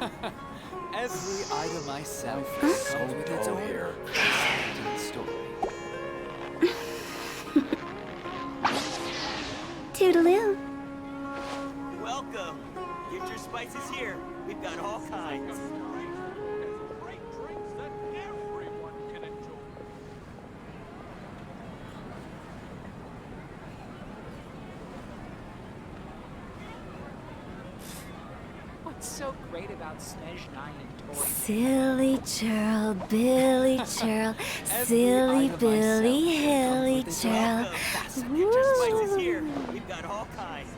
Every item I sell comes with its own fascinating story. Toodaloo. Welcome. Get your spices here. We've got all kinds. Great drinks that everyone can enjoy. What's so great about Snezhnine and Toy? Silly churl, Billy churl, silly Billy, hilly churl. Welcome. Get your spices here. We've got all kinds.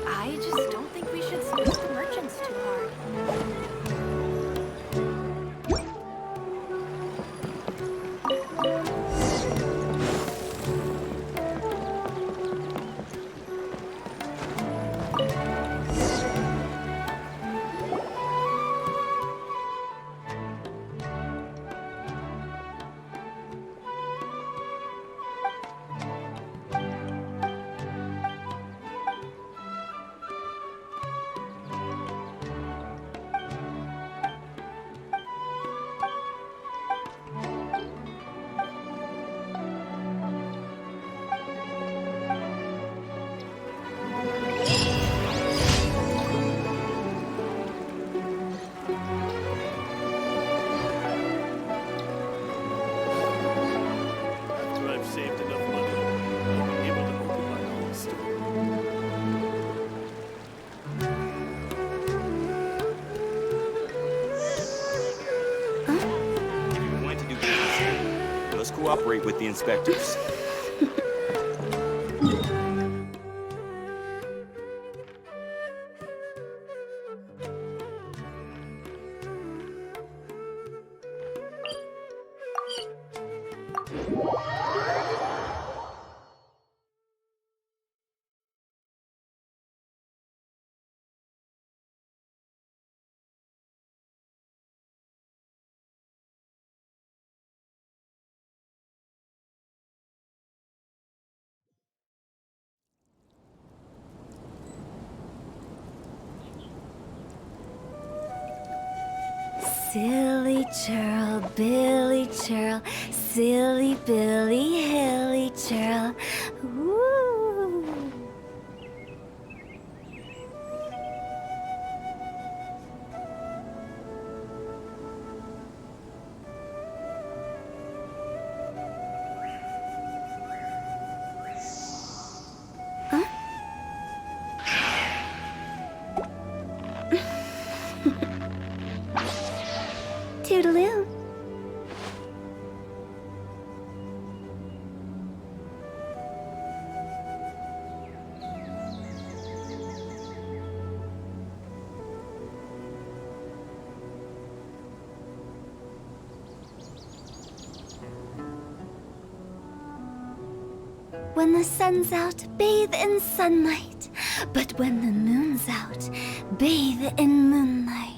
I just don't think we should squeeze the merchants too hard. After I've saved enough money, I'll be able to open my own store. If you're going to do business here, let's cooperate with the inspectors. Silly churl, Billy churl, silly Billy, hilly churl. Woo! Toodaloo. When the sun's out, bathe in sunlight. But when the moon's out, bathe in moonlight.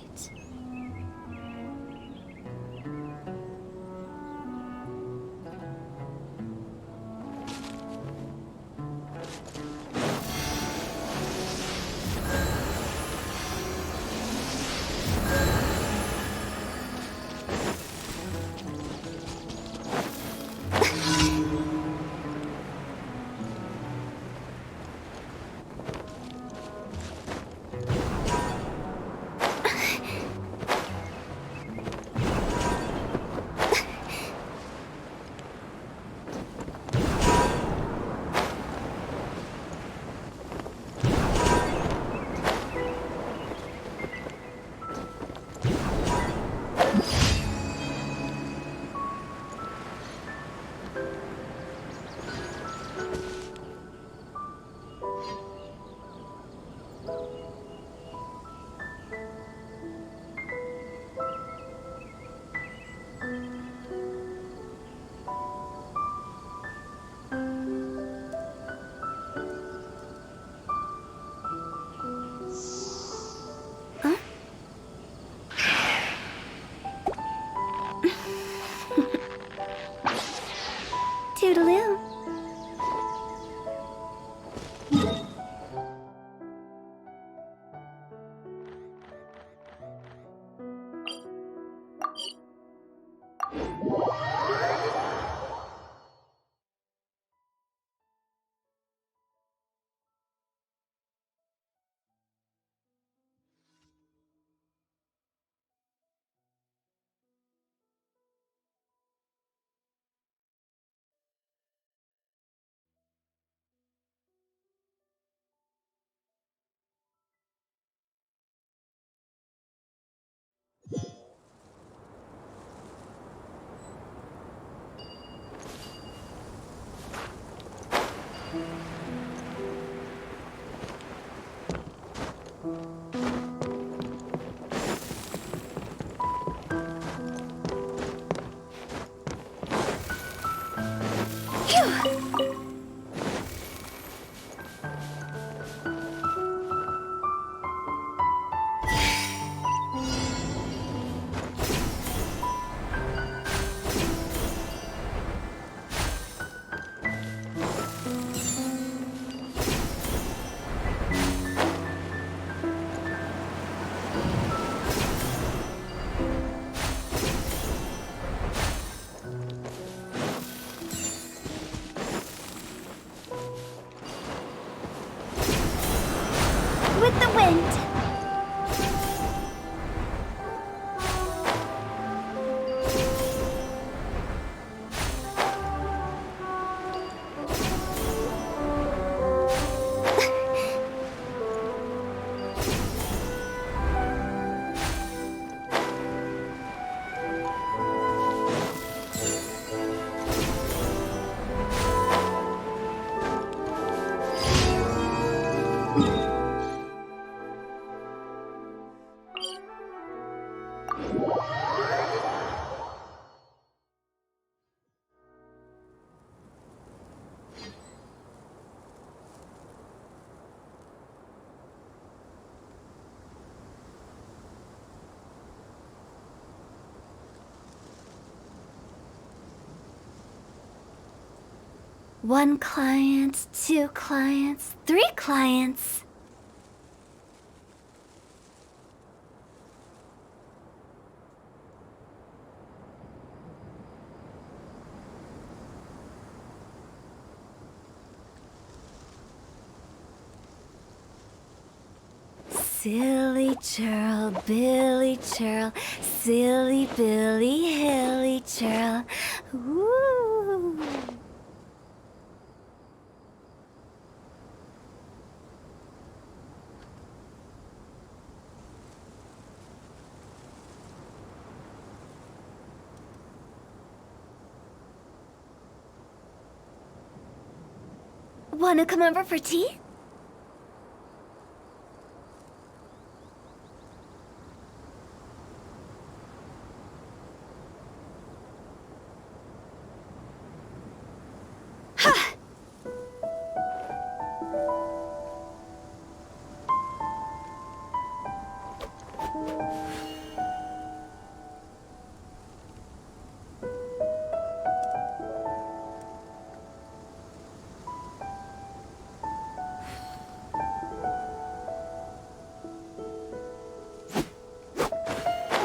One client, two clients, three clients. Silly churl, Billy churl, silly Billy, hilly churl. Woo! Wanna come over for tea?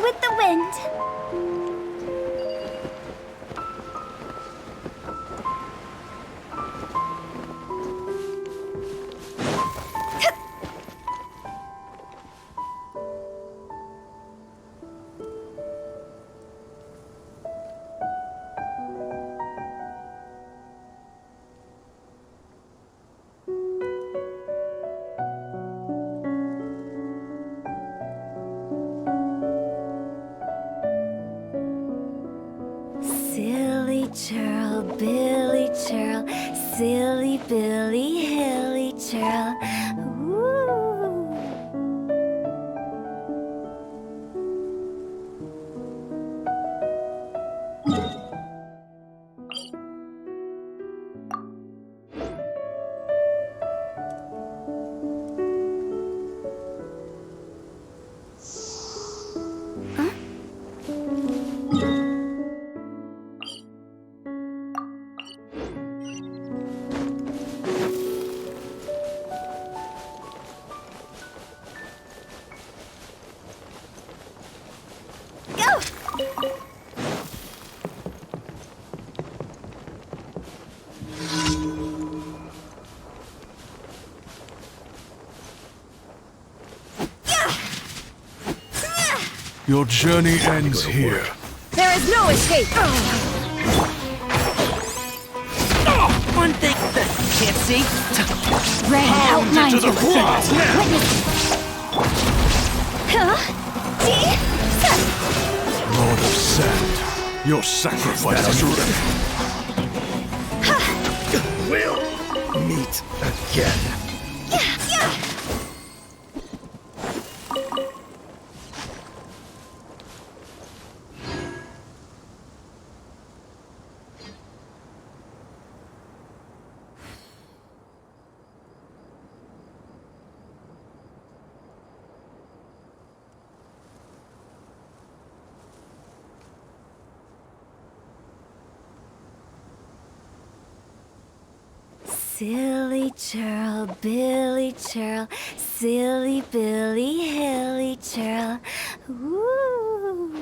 With the wind. Silly churl, Billy churl, silly Billy, hilly churl. Woo! Go! Your journey ends here. There is no escape! One thing that you can't see. Rain outlined into the your claws fate. now. Witness. Huh? Tea? Lord of Sand, your sacrifice is ready. We'll meet again. Silly churl, Billy churl, silly Billy, hilly churl. Woo!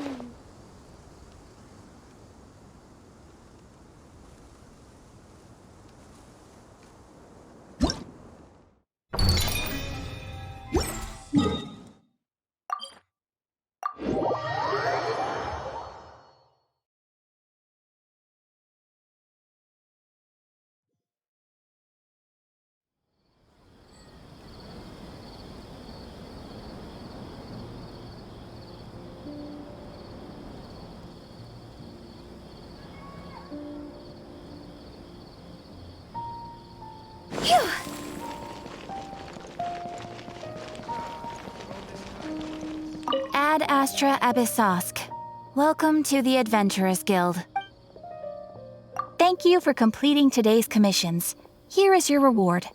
Phew! Ad Astra Abyssosk. Welcome to the Adventurers Guild. Thank you for completing today's commissions. Here is your reward.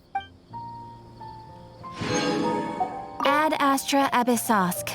Ad Astra Abyssosk.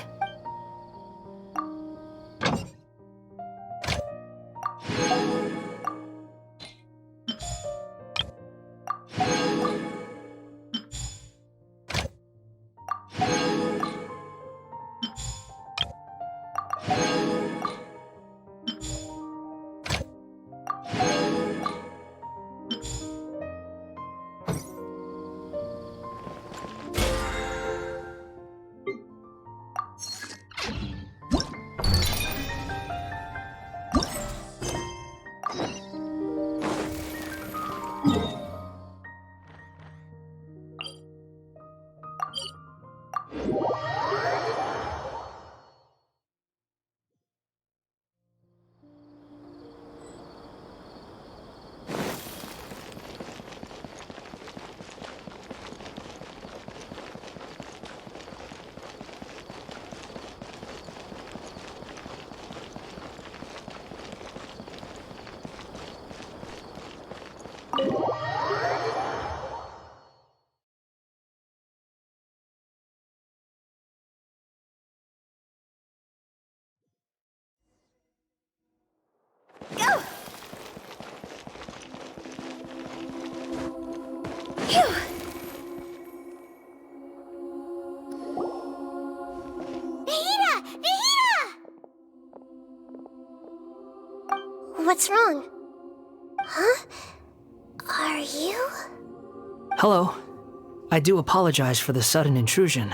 Go! Phew! Nahida! Nahida! What's wrong? Huh? Are you? Hello. I do apologize for the sudden intrusion.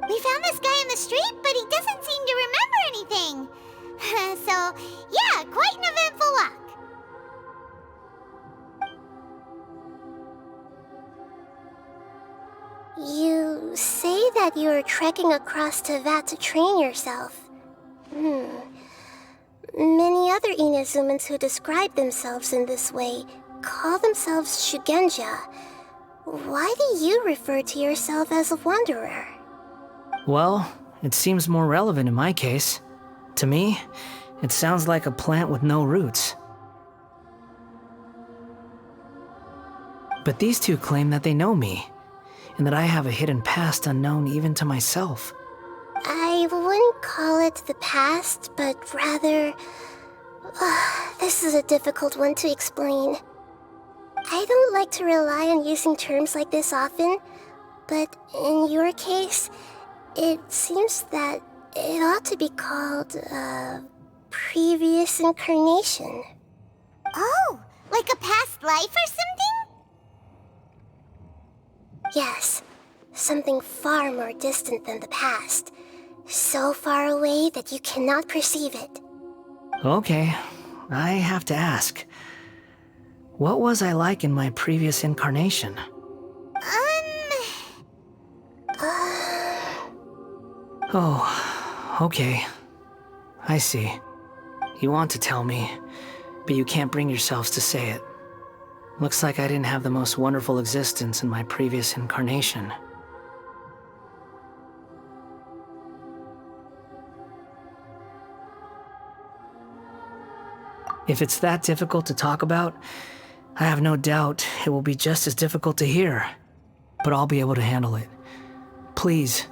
We found this guy in the street, but he doesn't seem to remember anything. So, yeah, quite an eventful walk. You say that you're trekking across Teyvat to train yourself. Many other Inazumans who describe themselves in this way call themselves Shugenja. Why do you refer to yourself as a wanderer? Well, it seems more relevant in my case. To me, it sounds like a plant with no roots. But these two claim that they know me, and that I have a hidden past unknown even to myself. I wouldn't call it the past, but rather... this is a difficult one to explain. I don't like to rely on using terms like this often, but in your case, it seems that it ought to be called, previous incarnation. Oh, like a past life or something? Yes, something far more distant than the past. So far away that you cannot perceive it. Okay, I have to ask. What was I like in my previous incarnation? Oh, okay. I see. You want to tell me, but you can't bring yourselves to say it. Looks like I didn't have the most wonderful existence in my previous incarnation. If it's that difficult to talk about, I have no doubt it will be just as difficult to hear. But I'll be able to handle it. Please,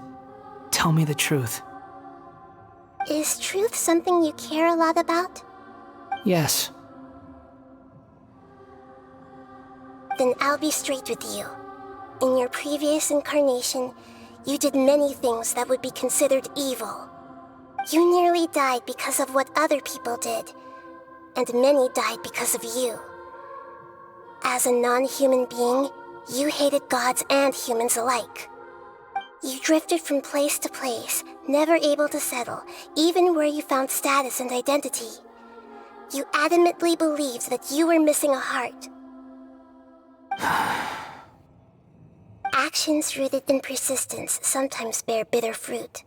tell me the truth. Is truth something you care a lot about? Yes. Then I'll be straight with you. In your previous incarnation, you did many things that would be considered evil. You nearly died because of what other people did, and many died because of you. As a non-human being, you hated gods and humans alike. You drifted from place to place, never able to settle, even where you found status and identity. You adamantly believed that you were missing a heart. Actions rooted in persistence sometimes bear bitter fruit.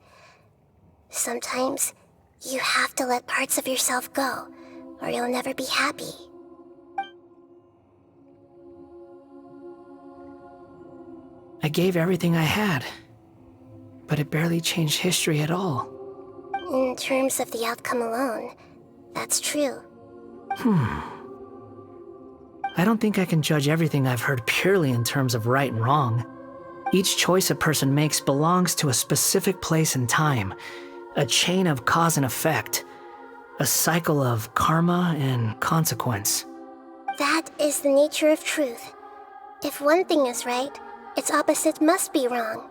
Sometimes, you have to let parts of yourself go, or you'll never be happy. I gave everything I had. but it barely changed history at all. In terms of the outcome alone, that's true. I don't think I can judge everything I've heard purely in terms of right and wrong. Each choice a person makes belongs to a specific place and time, a chain of cause and effect, a cycle of karma and consequence. That is the nature of truth. If one thing is right, its opposite must be wrong.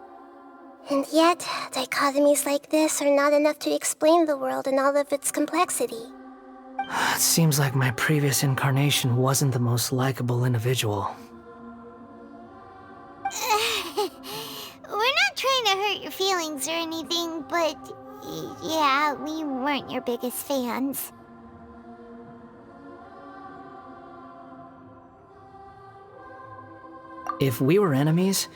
And yet, dichotomies like this are not enough to explain the world in all of its complexity. It seems like my previous incarnation wasn't the most likable individual. We're not trying to hurt your feelings or anything, but yeah, we weren't your biggest fans. If we were enemies,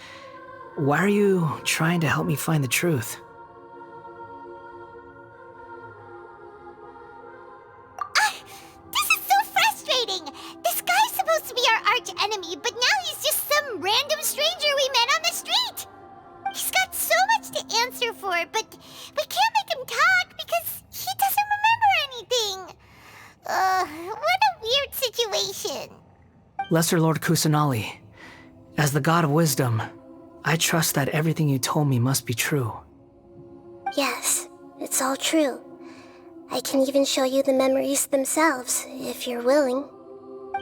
why are you trying to help me find the truth? This is so frustrating! This guy's supposed to be our arch enemy, but now he's just some random stranger we met on the street! He's got so much to answer for, but we can't make him talk because he doesn't remember anything. What a weird situation. Lesser Lord Kusanali, as the God of Wisdom, I trust that everything you told me must be true. Yes, it's all true. I can even show you the memories themselves, if you're willing.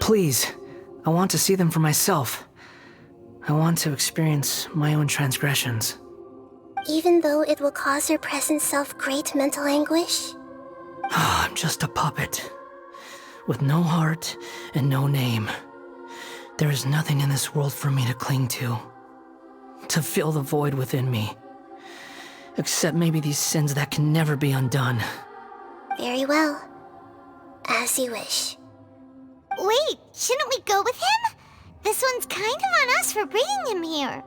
Please, I want to see them for myself. I want to experience my own transgressions. Even though it will cause your present self great mental anguish? I'm just a puppet, with no heart and no name. There is nothing in this world for me to cling to fill the void within me. Except maybe these sins that can never be undone. Very well. As you wish. Wait, shouldn't we go with him? This one's kind of on us for bringing him here.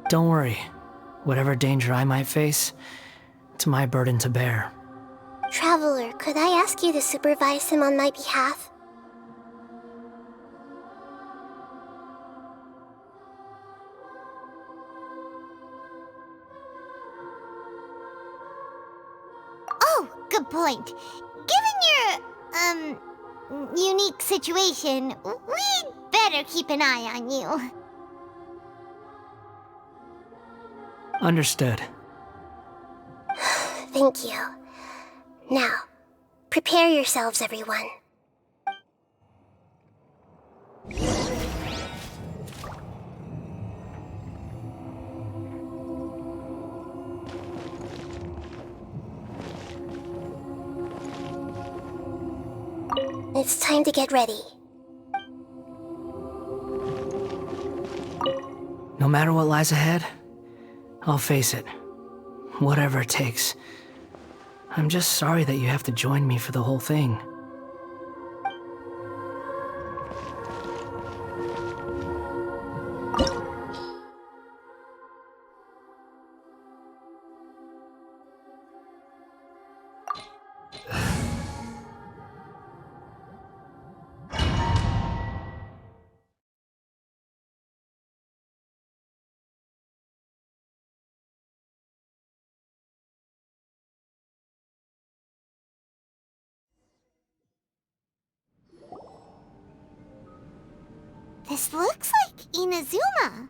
Don't worry. Whatever danger I might face, it's my burden to bear. Traveler, could I ask you to supervise him on my behalf? Oh, good point. Given your, unique situation, we'd better keep an eye on you. Understood. Thank you. Now, prepare yourselves, everyone. It's time to get ready. No matter what lies ahead, I'll face it. Whatever it takes. I'm just sorry that you have to join me for the whole thing. This looks like Inazuma.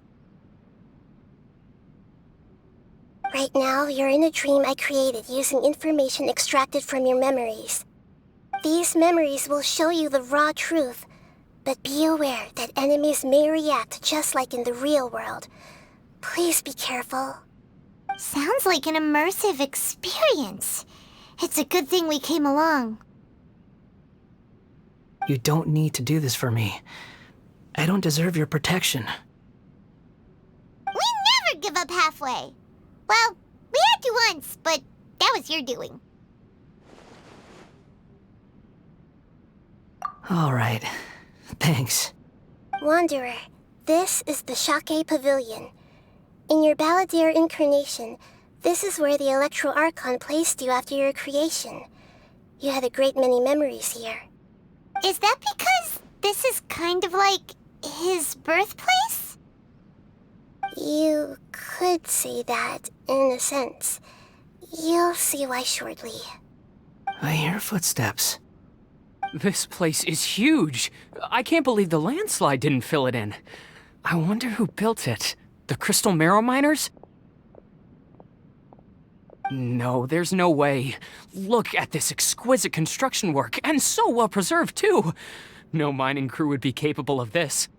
Right now, you're in a dream I created using information extracted from your memories. These memories will show you the raw truth, but be aware that enemies may react just like in the real world. Please be careful. Sounds like an immersive experience. It's a good thing we came along. You don't need to do this for me. I don't deserve your protection. We never give up halfway. Well, we had to once, but that was your doing. All right. Thanks. Wanderer, this is the Shake Pavilion. In your Balladeer incarnation, this is where the Electro Archon placed you after your creation. You had a great many memories here. Is that because this is kind of like his birthplace? could say that, in a sense. You'll see why shortly. I hear footsteps. This place is huge. I can't believe the landslide didn't fill it in. I wonder who built it. The Crystal Marrow Miners? No, there's no way. Look at this exquisite construction work, and so well preserved, too. No mining crew would be capable of this.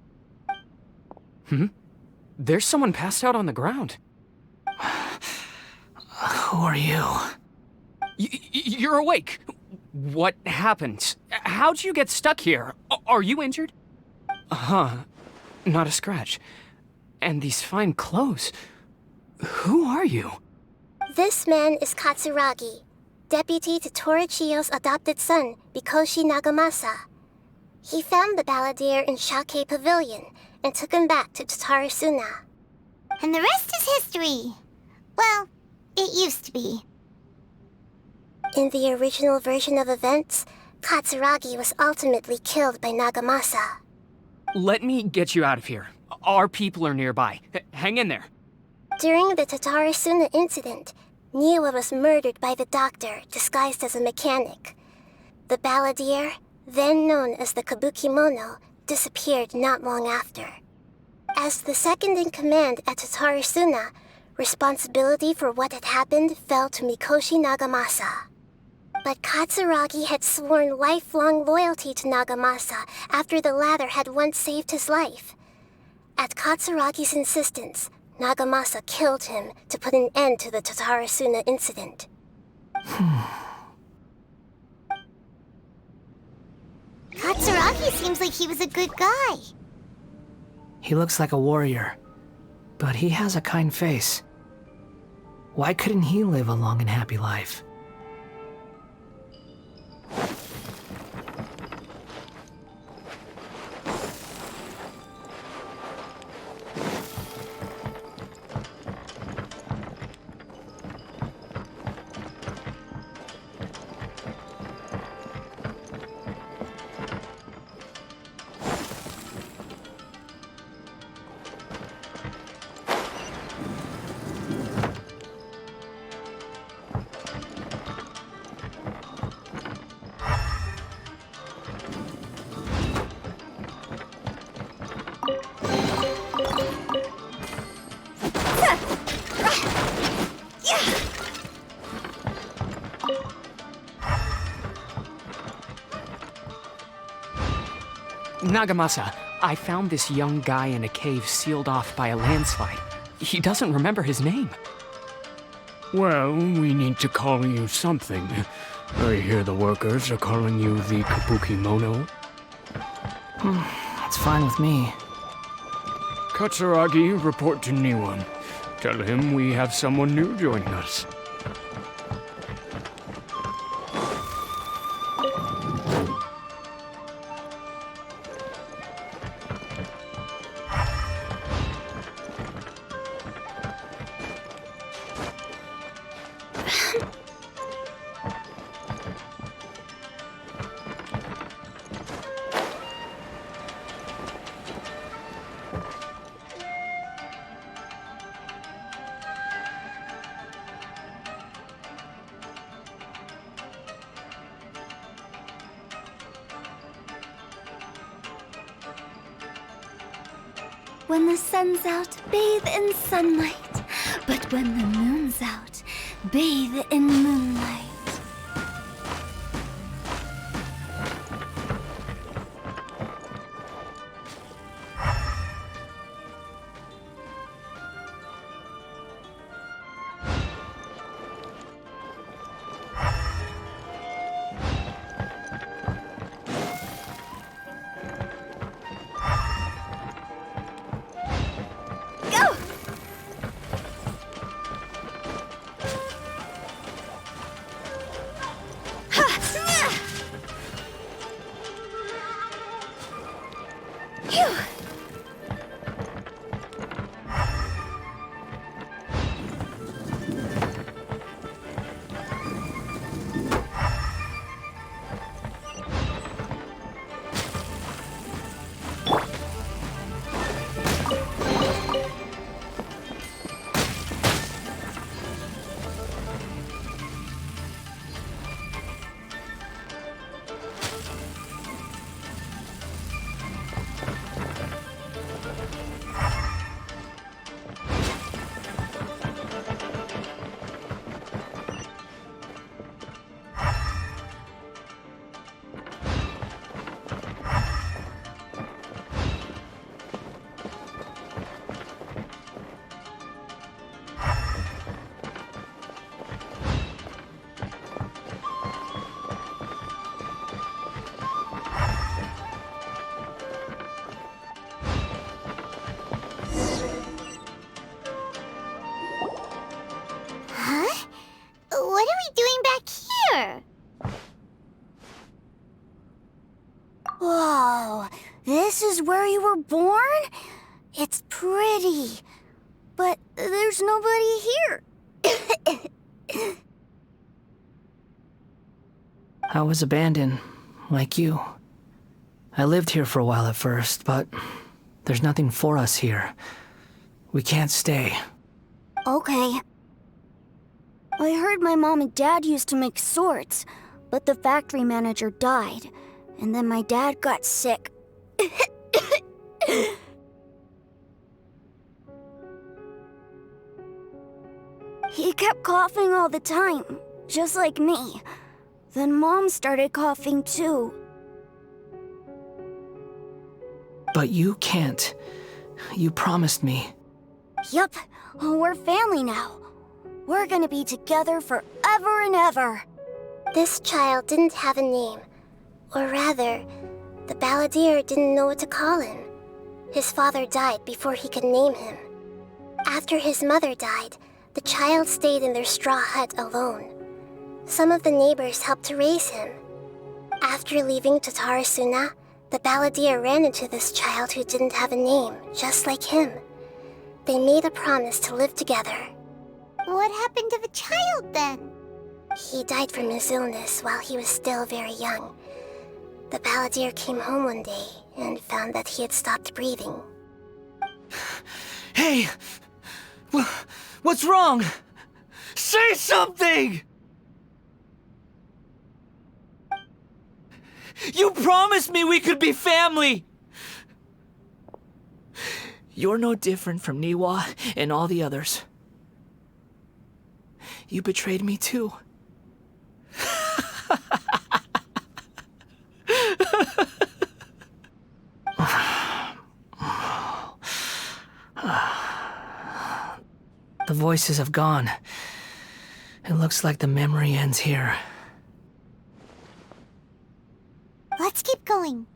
There's someone passed out on the ground. Who are you? You're awake. What happened? How'd you get stuck here? Are you injured? Not a scratch. And these fine clothes. Who are you? This man is Katsuragi, deputy to Torichiyo's adopted son, Mikoshi Nagamasa. He found the balladeer in Shake Pavilion and took him back to Tatarasuna. And the rest is history. Well, it used to be. In the original version of events, Katsuragi was ultimately killed by Nagamasa. Let me get you out of here. Our people are nearby. Hang in there. During the Tatarasuna incident, Niwa was murdered by the doctor disguised as a mechanic. The balladeer, then known as the Kabukimono, disappeared not long after. As the second in command at Tatarasuna, responsibility for what had happened fell to Mikoshi Nagamasa. But Katsuragi had sworn lifelong loyalty to Nagamasa after the latter had once saved his life. At Katsuragi's insistence, Nagamasa killed him to put an end to the Tatarasuna incident. Katsuragi seems like he was a good guy. He looks like a warrior, but he has a kind face. Why couldn't he live a long and happy life? Nagamasa, I found this young guy in a cave sealed off by a landslide. He doesn't remember his name. Well, we need to call you something. I hear the workers are calling you the Kabukimono. That's fine with me. Katsuragi, report to Niwa. Tell him we have someone new joining us. When the sun's out, bathe in sunlight. But when the moon's out, bathe in moonlight. we were born? It's pretty. But there's nobody here. I was abandoned, like you. I lived here for a while at first, but there's nothing for us here. We can't stay. Okay. I heard my mom and dad used to make swords, but the factory manager died, and then my dad got sick. He kept coughing all the time, just like me. Then Mom started coughing too. But you can't. You promised me. Yup, we're family now. We're gonna be together forever and ever. This child didn't have a name. Or rather, the balladeer didn't know what to call him. His father died before he could name him. After his mother died, the child stayed in their straw hut alone. Some of the neighbors helped to raise him. After leaving Tatarasuna, the balladeer ran into this child who didn't have a name, just like him. They made a promise to live together. What happened to the child then? He died from his illness while he was still very young. The balladeer came home one day and found that he had stopped breathing. Hey! What's wrong? Say something! You promised me we could be family! You're no different from Niwa and all the others. You betrayed me too. The voices have gone. It looks like the memory ends here. Let's keep going.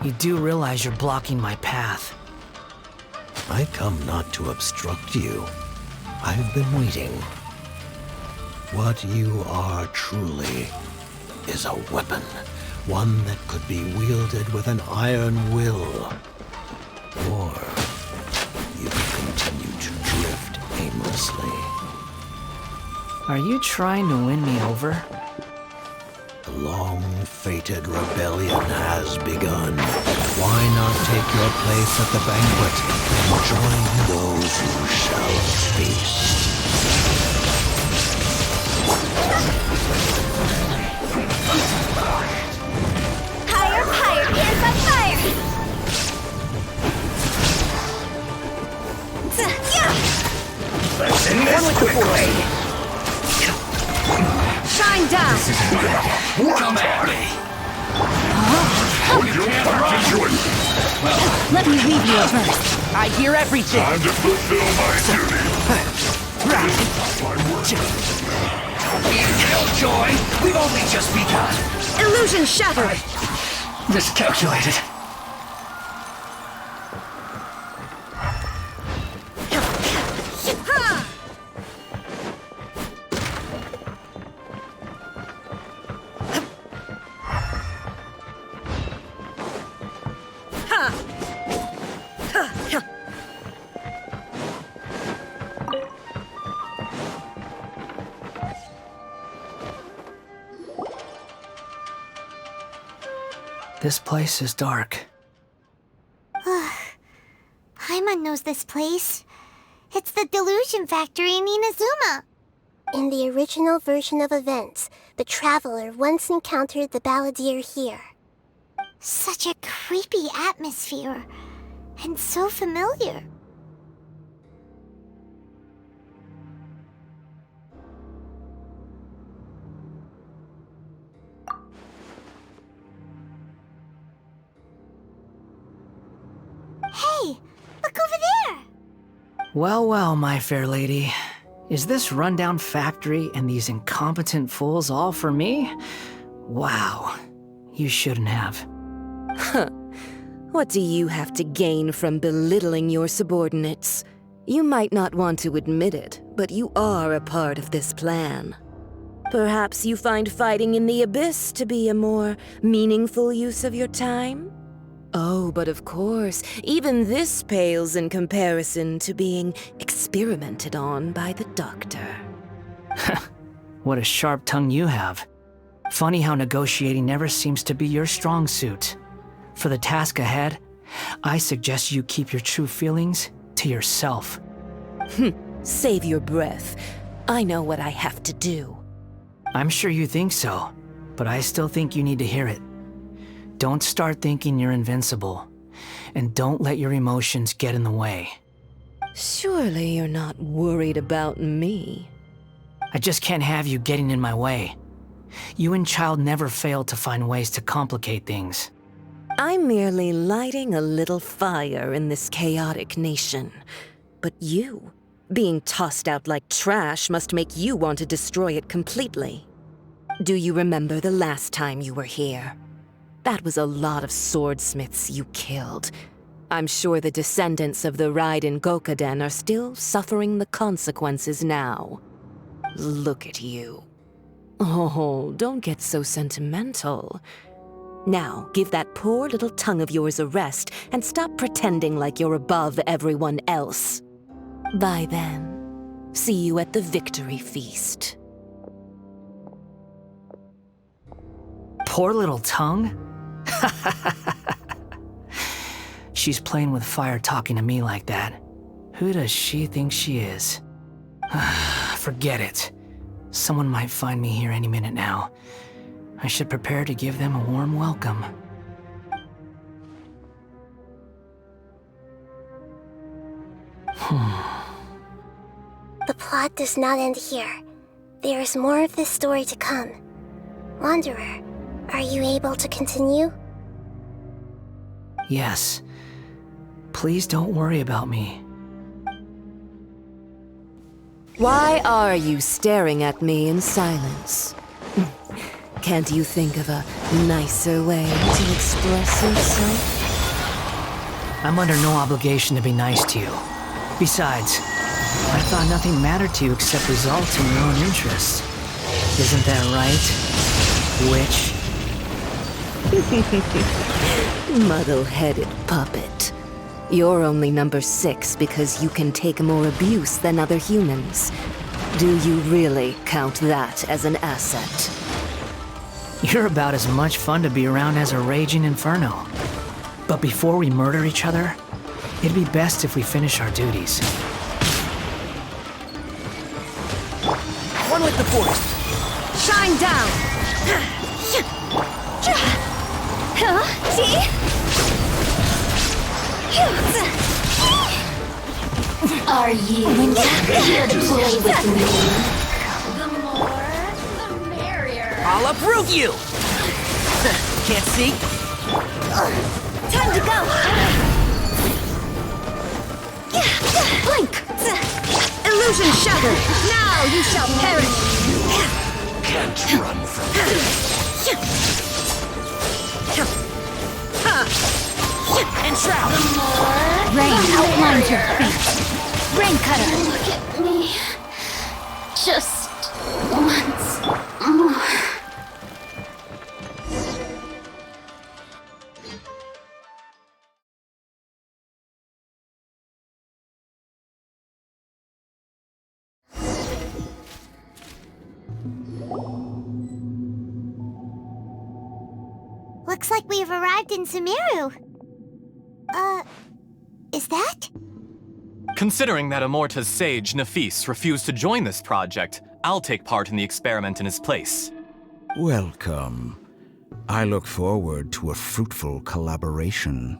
You do realize you're blocking my path. I come not to obstruct you. I've been waiting. What you are truly is a weapon. One that could be wielded with an iron will. Or you could continue to drift aimlessly. Are you trying to win me over? The long-fated rebellion has begun. Why not take your place at the banquet and join those who shall feast? Higher, higher, hands on fire! Let's end this quickly! Shine down! Come at me! Let me leave you a verse. I hear everything. Time to fulfill my duty. Don't be a killjoy! We've only just begun! Illusion shattered! Miscalculated. This place is dark. this place. It's the Delusion Factory in Inazuma. In the original version of events, the Traveler once encountered the Balladeer here. Such a creepy atmosphere. And so familiar. Hey, look over there! Well, well, my fair lady. Is this rundown factory and these incompetent fools all for me? Wow. You shouldn't have. Huh. What do you have to gain from belittling your subordinates? You might not want to admit it, but you are a part of this plan. Perhaps you find fighting in the abyss to be a more meaningful use of your time? Oh, but of course, even this pales in comparison to being experimented on by the doctor. What a sharp tongue you have. Funny how negotiating never seems to be your strong suit. For the task ahead, I suggest you keep your true feelings to yourself. Save your breath. I know what I have to do. I'm sure you think so, but I still think you need to hear it. Don't start thinking you're invincible, and don't let your emotions get in the way. Surely you're not worried about me. I just can't have you getting in my way. You and Child never fail to find ways to complicate things. I'm merely lighting a little fire in this chaotic nation. But you, being tossed out like trash, must make you want to destroy it completely. Do you remember the last time you were here? That was a lot of swordsmiths you killed. I'm sure the descendants of the Raiden Gokaden are still suffering the consequences now. Look at you. Oh, don't get so sentimental. Now, give that poor little tongue of yours a rest and stop pretending like you're above everyone else. Bye then. See you at the victory feast. Poor little tongue? She's playing with fire talking to me like that. Who does she think she is? Forget it. Someone might find me here any minute now. I should prepare to give them a warm welcome. The plot does not end here. There is more of this story to come. Wanderer, are you able to continue? Yes. Please don't worry about me. Why are you staring at me in silence? Can't you think of a nicer way to express yourself? I'm under no obligation to be nice to you. Besides, I thought nothing mattered to you except results in your own interests. Isn't that right, witch? Muddle-headed puppet. You're only number 6 because you can take more abuse than other humans. Do you really count that as an asset? You're about as much fun to be around as a raging inferno. But before we murder each other, it'd be best if we finish our duties. One with the force. Shine down! See? Are you here to play with me? The more, the merrier. I'll uproot you! Can't see? Time to go! Blink! Illusion shattered! Now you shall perish! Can't run from this. Enshroud! Rain outlines your feet. Rain cutter. Look at me. Just once more. Looks like we've arrived in Sumeru. Is that? Considering that Amorta's sage, Nafis, refused to join this project, I'll take part in the experiment in his place. Welcome. I look forward to a fruitful collaboration.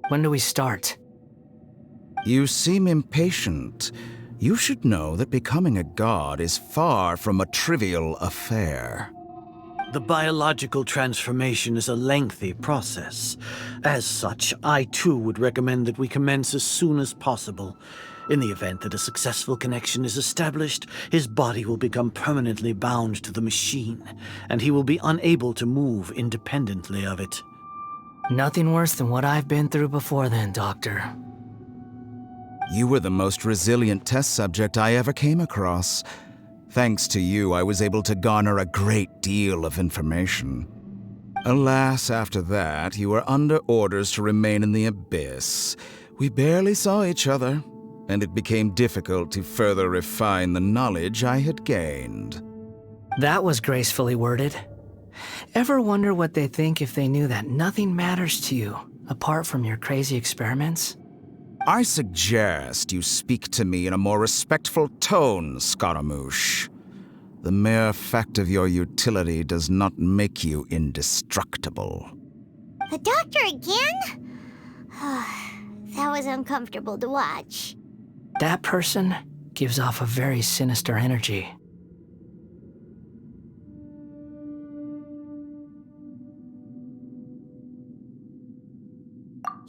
When do we start? You seem impatient. You should know that becoming a god is far from a trivial affair. The biological transformation is a lengthy process. As such, I too would recommend that we commence as soon as possible. In the event that a successful connection is established, his body will become permanently bound to the machine, and he will be unable to move independently of it. Nothing worse than what I've been through before then, Doctor. You were the most resilient test subject I ever came across. Thanks to you, I was able to garner a great deal of information. Alas, after that, you were under orders to remain in the abyss. We barely saw each other, and it became difficult to further refine the knowledge I had gained. That was gracefully worded. Ever wonder what they think if they knew that nothing matters to you, apart from your crazy experiments? I suggest you speak to me in a more respectful tone, Scaramouche. The mere fact of your utility does not make you indestructible. The doctor again? That was uncomfortable to watch. That person gives off a very sinister energy.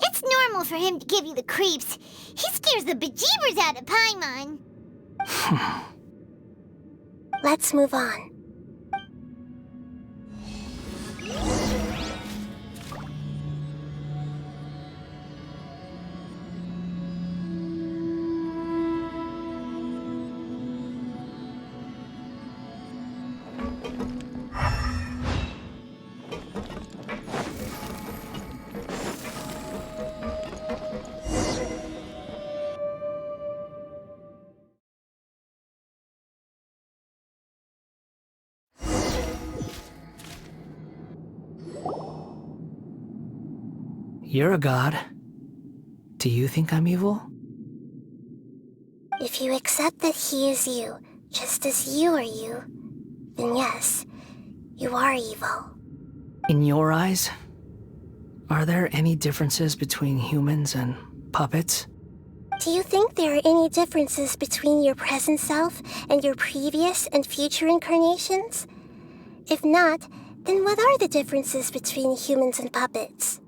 It's normal for him to give you the creeps. He scares the bejeebers out of Paimon. Let's move on. You're a god. Do you think I'm evil? If you accept that he is you, just as you are you, then yes, you are evil. In your eyes, are there any differences between humans and puppets? Do you think there are any differences between your present self and your previous and future incarnations? If not, then what are the differences between humans and puppets?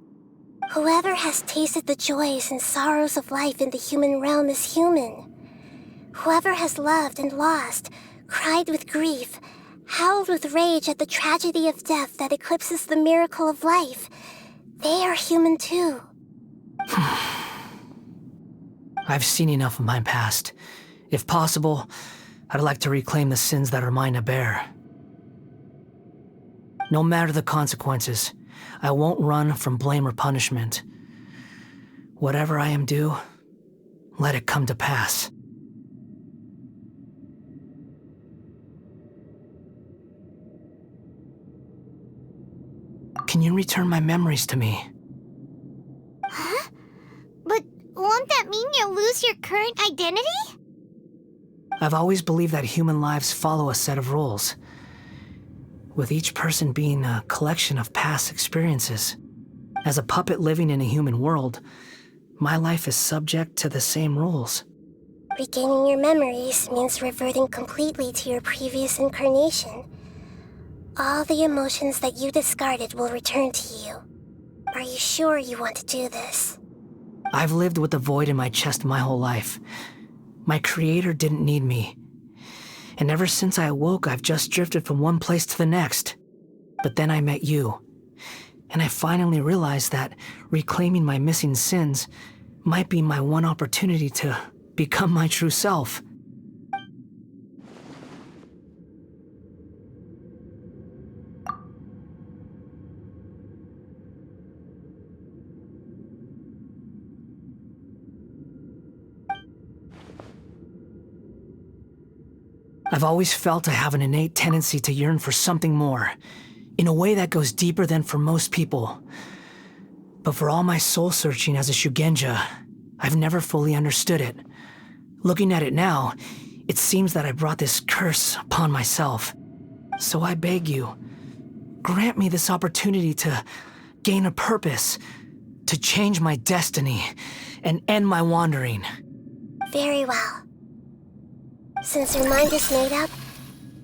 Whoever has tasted the joys and sorrows of life in the human realm is human. Whoever has loved and lost, cried with grief, howled with rage at the tragedy of death that eclipses the miracle of life, they are human too. I've seen enough of my past. If possible, I'd like to reclaim the sins that are mine to bear. No matter the consequences, I won't run from blame or punishment. Whatever I am due, let it come to pass. Can you return my memories to me? Huh? But won't that mean you'll lose your current identity? I've always believed that human lives follow a set of rules, with each person being a collection of past experiences. As a puppet living in a human world, my life is subject to the same rules. Regaining your memories means reverting completely to your previous incarnation. All the emotions that you discarded will return to you. Are you sure you want to do this? I've lived with a void in my chest my whole life. My creator didn't need me. And ever since I awoke, I've just drifted from one place to the next. But then I met you. And I finally realized that reclaiming my missing sins might be my one opportunity to become my true self. I've always felt I have an innate tendency to yearn for something more, in a way that goes deeper than for most people. But for all my soul searching as a Shugenja, I've never fully understood it. Looking at it now, it seems that I brought this curse upon myself. So I beg you, grant me this opportunity to gain a purpose, to change my destiny, and end my wandering. Very well. Since your mind is made up,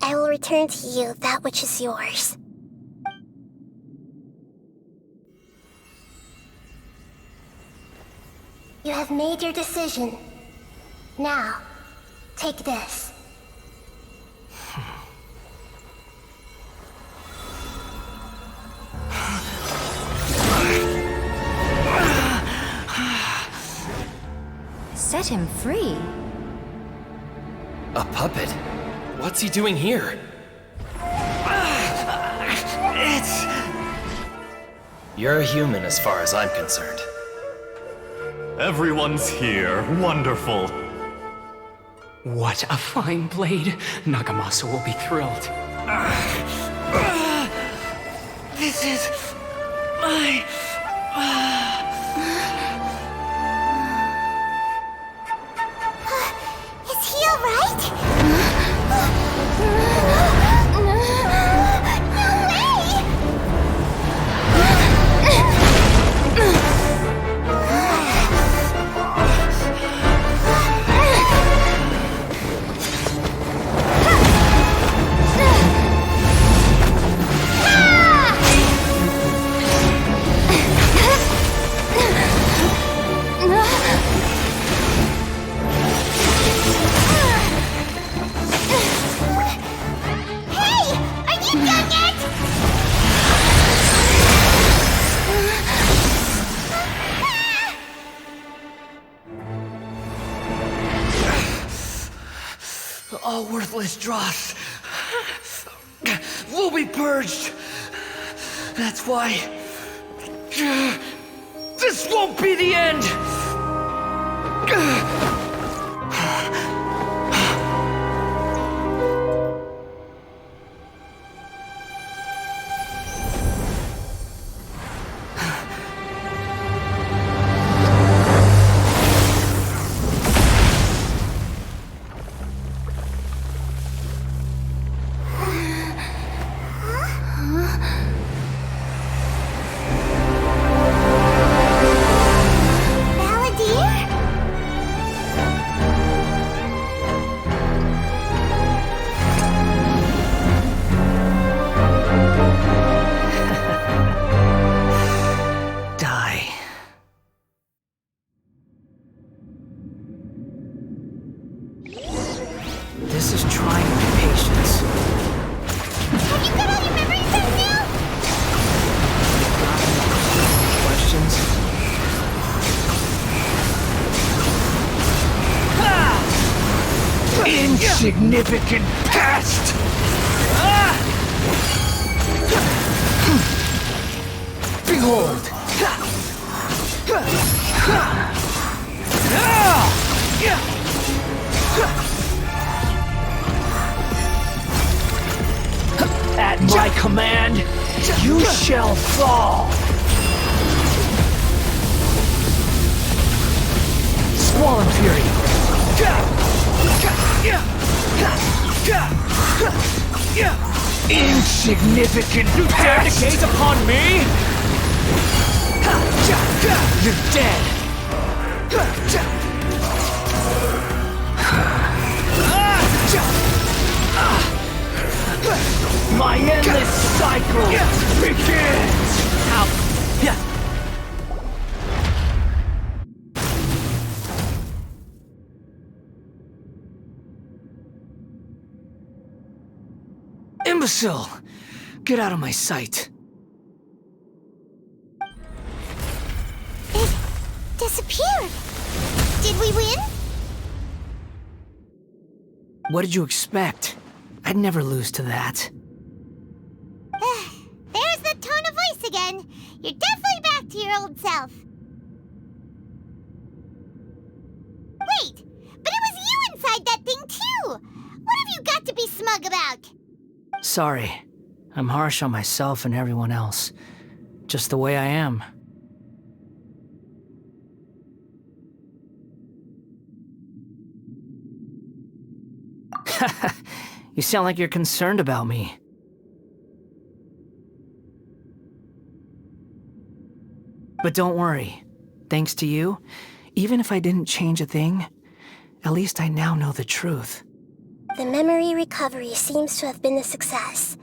I will return to you that which is yours. You have made your decision. Now, take this. Set him free? A puppet? What's he doing here? You're a human as far as I'm concerned. Everyone's here. Wonderful. What a fine blade. Nagamasa will be thrilled. This is my... Is he alright? All worthless dross will be purged. That's why this won't be the end. This is trying my patience. Have you got all your memories back now? Questions? Insignificant past! Behold! At my command, you shall fall! Squallen Fury! Insignificant you dare to gaze upon me? You're dead! My endless cycle begins! Ow! Imbecile! Get out of my sight. It disappeared. Did we win? What did you expect? I'd never lose to that. There's the tone of voice again. You're definitely back to your old self. Wait, but it was you inside that thing too! What have you got to be smug about? Sorry. I'm harsh on myself and everyone else. Just the way I am. You sound like you're concerned about me. But don't worry. Thanks to you, even if I didn't change a thing, at least I now know the truth. The memory recovery seems to have been a success.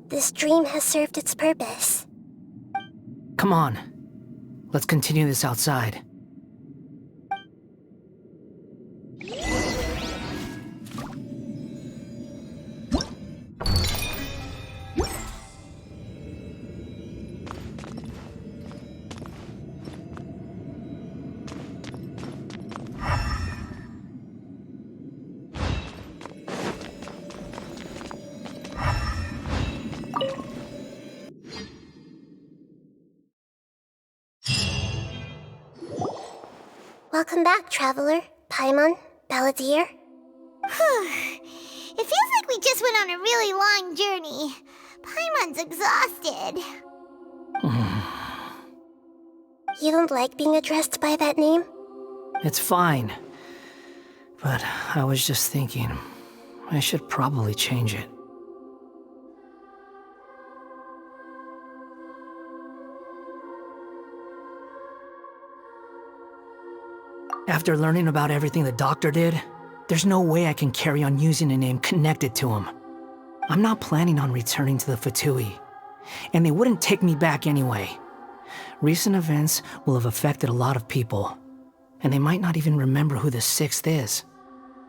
This dream has served its purpose. Come on. Let's continue this outside. Welcome back, Traveler, Paimon, Balladeer. It feels like we just went on a really long journey. Paimon's exhausted. You don't like being addressed by that name? It's fine. But I was just thinking, I should probably change it. After learning about everything the doctor did, there's no way I can carry on using a name connected to him. I'm not planning on returning to the Fatui, and they wouldn't take me back anyway. Recent events will have affected a lot of people, and they might not even remember who the 6th is.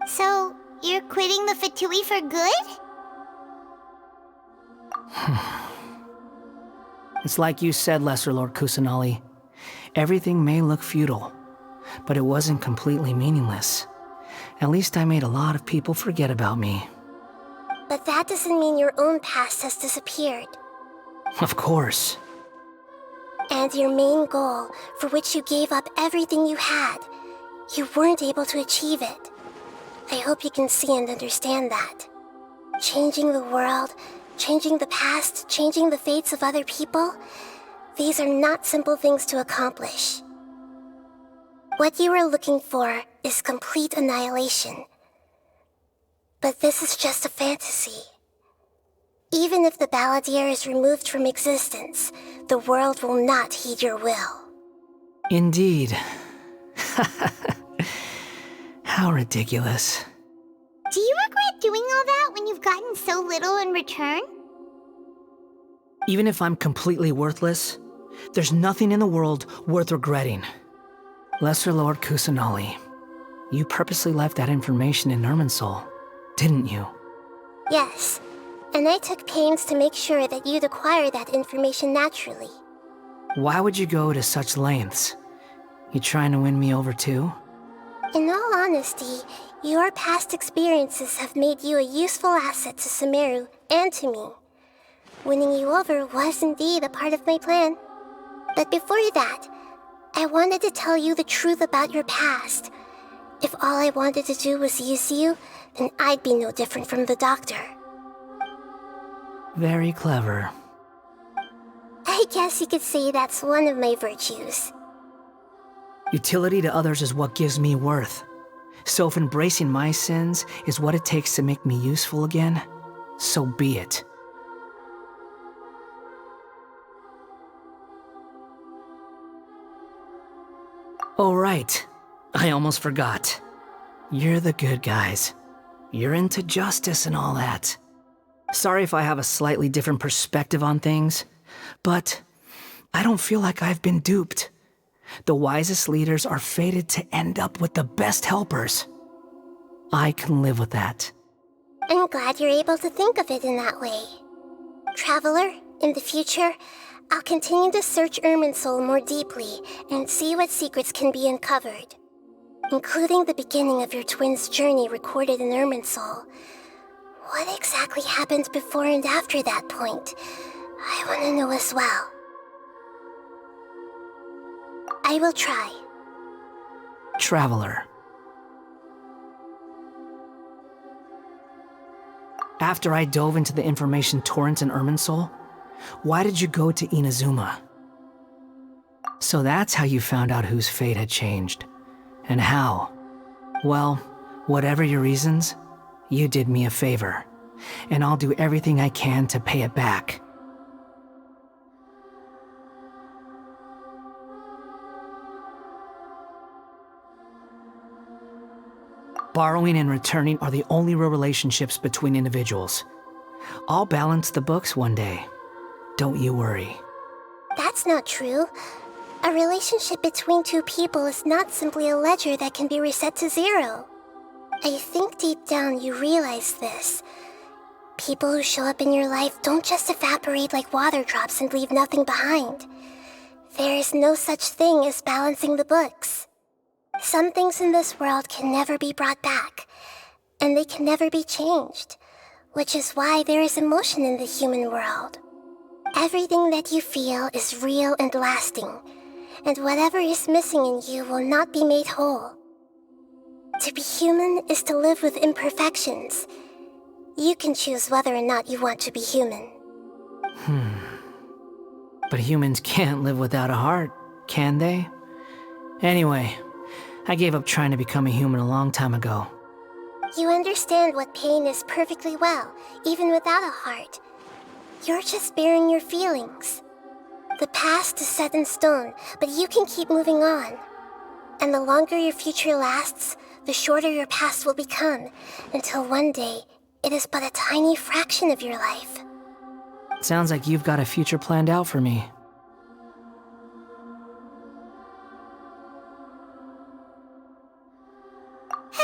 So, you're quitting the Fatui for good? It's like you said, Lesser Lord Kusanali. Everything may look futile, but it wasn't completely meaningless. At least I made a lot of people forget about me. But that doesn't mean your own past has disappeared. Of course. And your main goal, for which you gave up everything you had, you weren't able to achieve it. I hope you can see and understand that. Changing the world, changing the past, changing the fates of other people, these are not simple things to accomplish. What you are looking for is complete annihilation. But this is just a fantasy. Even if the Balladeer is removed from existence, the world will not heed your will. Indeed. How ridiculous. Do you regret doing all that when you've gotten so little in return? Even if I'm completely worthless, there's nothing in the world worth regretting. Lesser Lord Kusanali, you purposely left that information in Irminsul, didn't you? Yes, and I took pains to make sure that you'd acquire that information naturally. Why would you go to such lengths? You trying to win me over too? In all honesty, your past experiences have made you a useful asset to Sumeru and to me. Winning you over was indeed a part of my plan. But before that, I wanted to tell you the truth about your past. If all I wanted to do was use you, then I'd be no different from the doctor. Very clever. I guess you could say that's one of my virtues. Utility to others is what gives me worth. So if embracing my sins is what it takes to make me useful again, so be it. Oh right, I almost forgot. You're the good guys. You're into justice and all that. Sorry if I have a slightly different perspective on things, but I don't feel like I've been duped. The wisest leaders are fated to end up with the best helpers. I can live with that. I'm glad you're able to think of it in that way. Traveler, in the future, I'll continue to search Irminsul more deeply and see what secrets can be uncovered, including the beginning of your twins' journey recorded in Irminsul. What exactly happened before and after that point? I want to know as well. I will try. Traveler. After I dove into the information torrent in Irminsul, why did you go to Inazuma? So that's how you found out whose fate had changed. And how? Well, whatever your reasons, You did me a favor, and I'll do everything I can to pay it back. Borrowing and returning are the only real relationships between individuals. I'll balance the books one day. Don't you worry. That's not true. A relationship between two people is not simply a ledger that can be reset to zero. I think deep down you realize this. People who show up in your life don't just evaporate like water drops and leave nothing behind. There is no such thing as balancing the books. Some things in this world can never be brought back, and they can never be changed, which is why there is emotion in the human world. Everything that you feel is real and lasting, and whatever is missing in you will not be made whole. To be human is to live with imperfections. You can choose whether or not you want to be human. But humans can't live without a heart, can they? Anyway, I gave up trying to become a human a long time ago. You understand what pain is perfectly well, even without a heart. You're just bearing your feelings. The past is set in stone, but you can keep moving on. And the longer your future lasts, the shorter your past will become, until one day, it is but a tiny fraction of your life. Sounds like you've got a future planned out for me.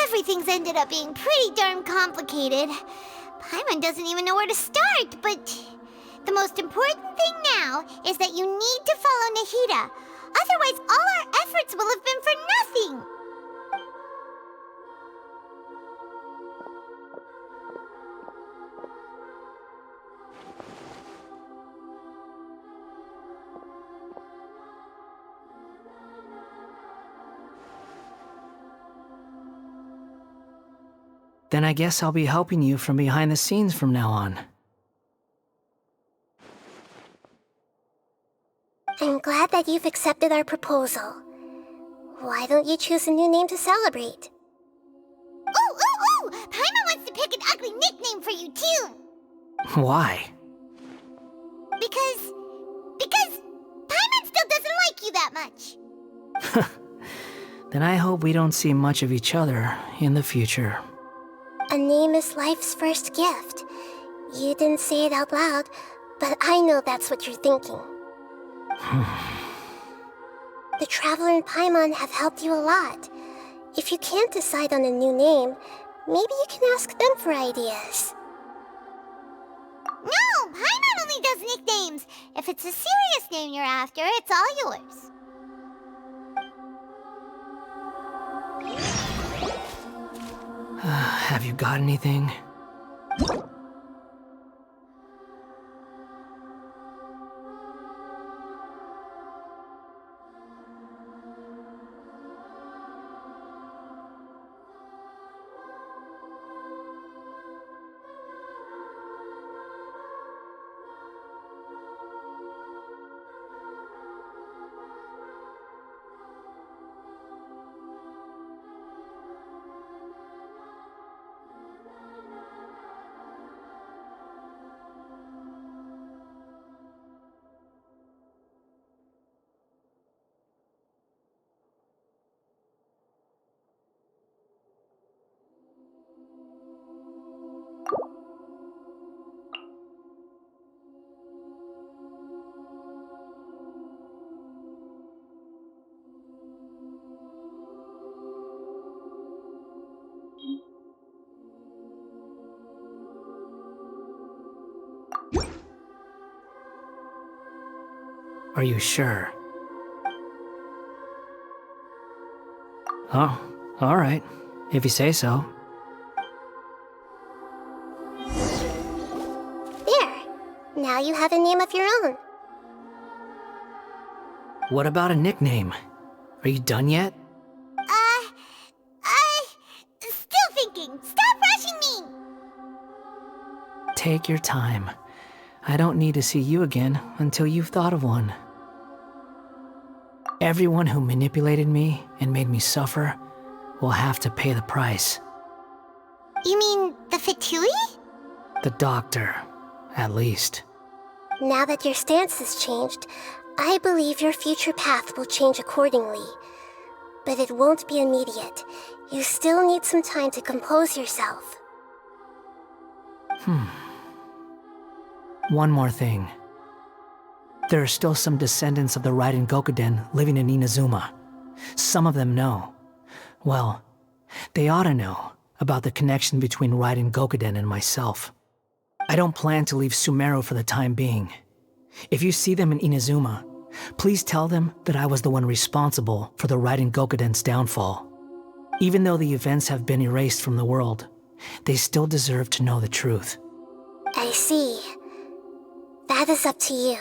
Everything's ended up being pretty darn complicated. Paimon doesn't even know where to start, but the most important thing now is that you need to follow Nahida. Otherwise, all our efforts will have been for nothing. Then I guess I'll be helping you from behind the scenes from now on. I'm glad that you've accepted our proposal. Why don't you choose a new name to celebrate? Ooh! Paimon wants to pick an ugly nickname for you, too! Why? Because Paimon still doesn't like you that much. Then I hope we don't see much of each other in the future. A name is life's first gift. You didn't say it out loud, but I know that's what you're thinking. The Traveler and Paimon have helped you a lot. If you can't decide on a new name, maybe you can ask them for ideas. No! Paimon only does nicknames! If it's a serious name you're after, it's all yours. Have you got anything? Are you sure? Oh, all right. If you say so. There. Now you have a name of your own. What about a nickname? Are you done yet? Still thinking. Stop rushing me! Take your time. I don't need to see you again until you've thought of one. Everyone who manipulated me and made me suffer will have to pay the price. You mean the Fatui? The doctor, at least. Now that your stance has changed, I believe your future path will change accordingly. But it won't be immediate. You still need some time to compose yourself. One more thing. There are still some descendants of the Raiden Gokuden living in Inazuma. Some of them know. Well, they ought to know about the connection between Raiden Gokuden and myself. I don't plan to leave Sumeru for the time being. If you see them in Inazuma, please tell them that I was the one responsible for the Raiden Gokuden's downfall. Even though the events have been erased from the world, they still deserve to know the truth. I see. That is up to you.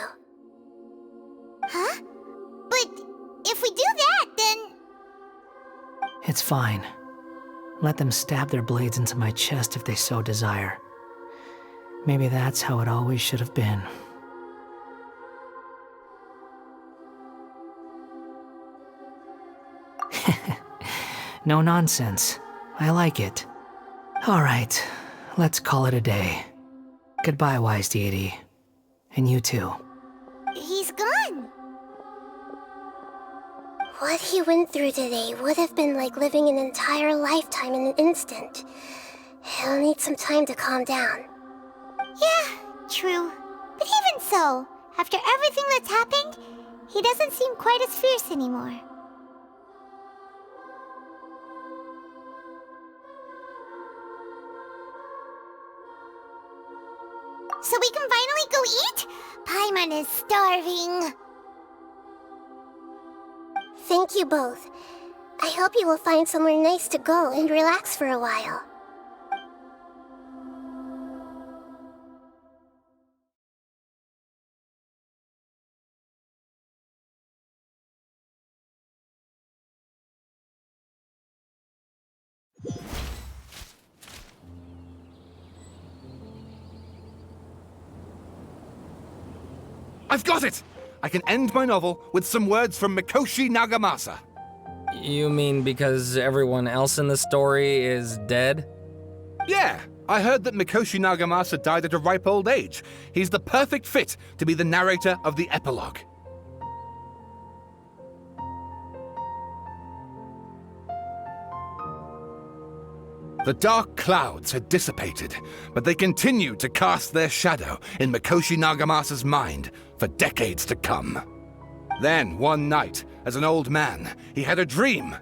Huh? But if we do that, then... It's fine. Let them stab their blades into my chest if they so desire. Maybe that's how it always should have been. No nonsense. I like it. Alright, let's call it a day. Goodbye, wise deity. And you too. He's gone. What he went through today would have been like living an entire lifetime in an instant. He'll need some time to calm down. Yeah, true. But even so, after everything that's happened, he doesn't seem quite as fierce anymore. So we can finally go eat? Paimon is starving. Thank you both. I hope you will find somewhere nice to go and relax for a while. I've got it! I can end my novel with some words from Mikoshi Nagamasa. You mean because everyone else in the story is dead? Yeah, I heard that Mikoshi Nagamasa died at a ripe old age. He's the perfect fit to be the narrator of the epilogue. The dark clouds had dissipated, but they continued to cast their shadow in Mikoshi Nagamasa's mind for decades to come. Then, one night, as an old man, he had a dream.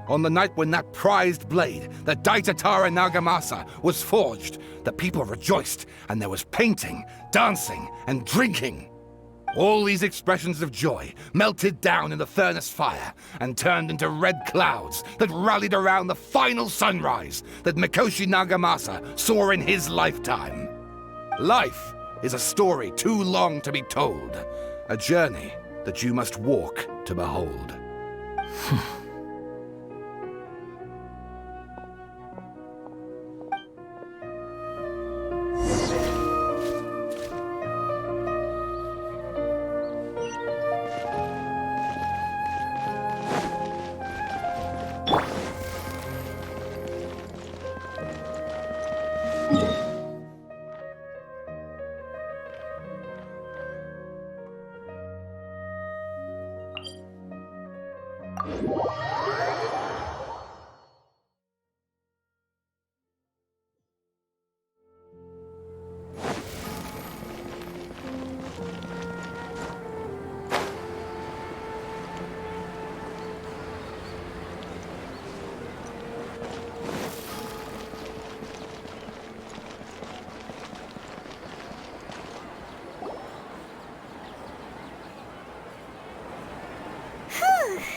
On the night when that prized blade, the Daitatara Nagamasa, was forged, the people rejoiced, and there was painting, dancing, and drinking. All these expressions of joy melted down in the furnace fire and turned into red clouds that rallied around the final sunrise that Mikoshi Nagamasa saw in his lifetime. Life is a story too long to be told, a journey that you must walk to behold.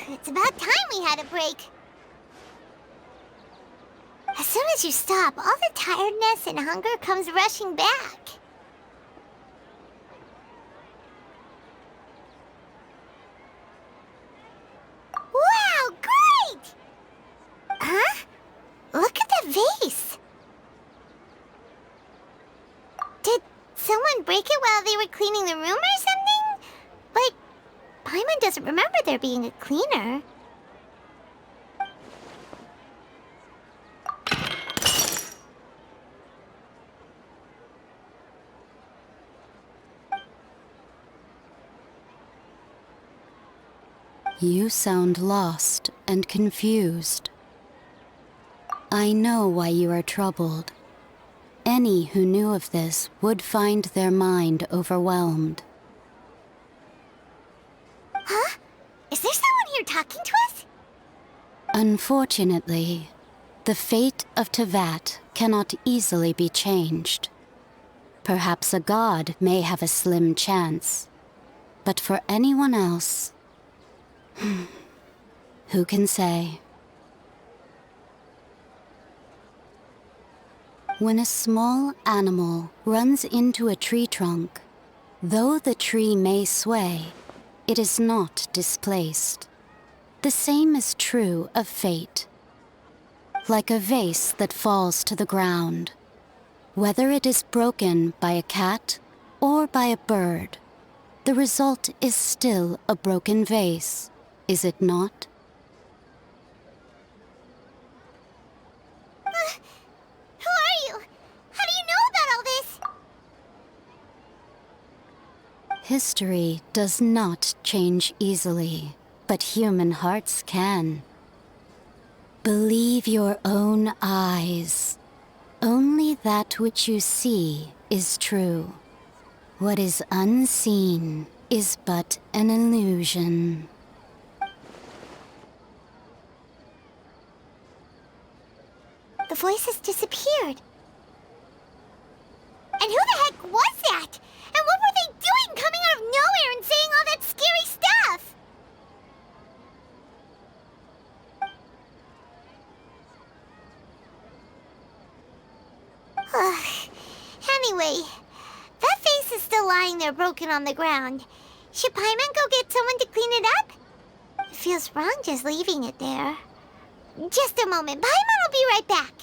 It's about time we had a break. As soon as you stop, all the tiredness and hunger comes rushing back. Wow, great! Huh? Look at the vase. Did someone break it while they were cleaning the room or something? But Paimon doesn't remember there being a cleaner. You sound lost and confused. I know why you are troubled. Any who knew of this would find their mind overwhelmed. Huh? Is there someone here talking to us? Unfortunately, the fate of Tevat cannot easily be changed. Perhaps a god may have a slim chance, but for anyone else, who can say? When a small animal runs into a tree trunk, though the tree may sway, it is not displaced. The same is true of fate. Like a vase that falls to the ground, whether it is broken by a cat or by a bird, the result is still a broken vase, is it not? Who are you? How do you know about all this? History does not change easily, but human hearts can. Believe your own eyes. Only that which you see is true. What is unseen is but an illusion. The voice has disappeared. And who the heck was that? And what were they doing coming out of nowhere and saying all that scary stuff? Anyway, that face is still lying there broken on the ground. Should Paimon go get someone to clean it up? It feels wrong just leaving it there. Just a moment. Paimon will be right back.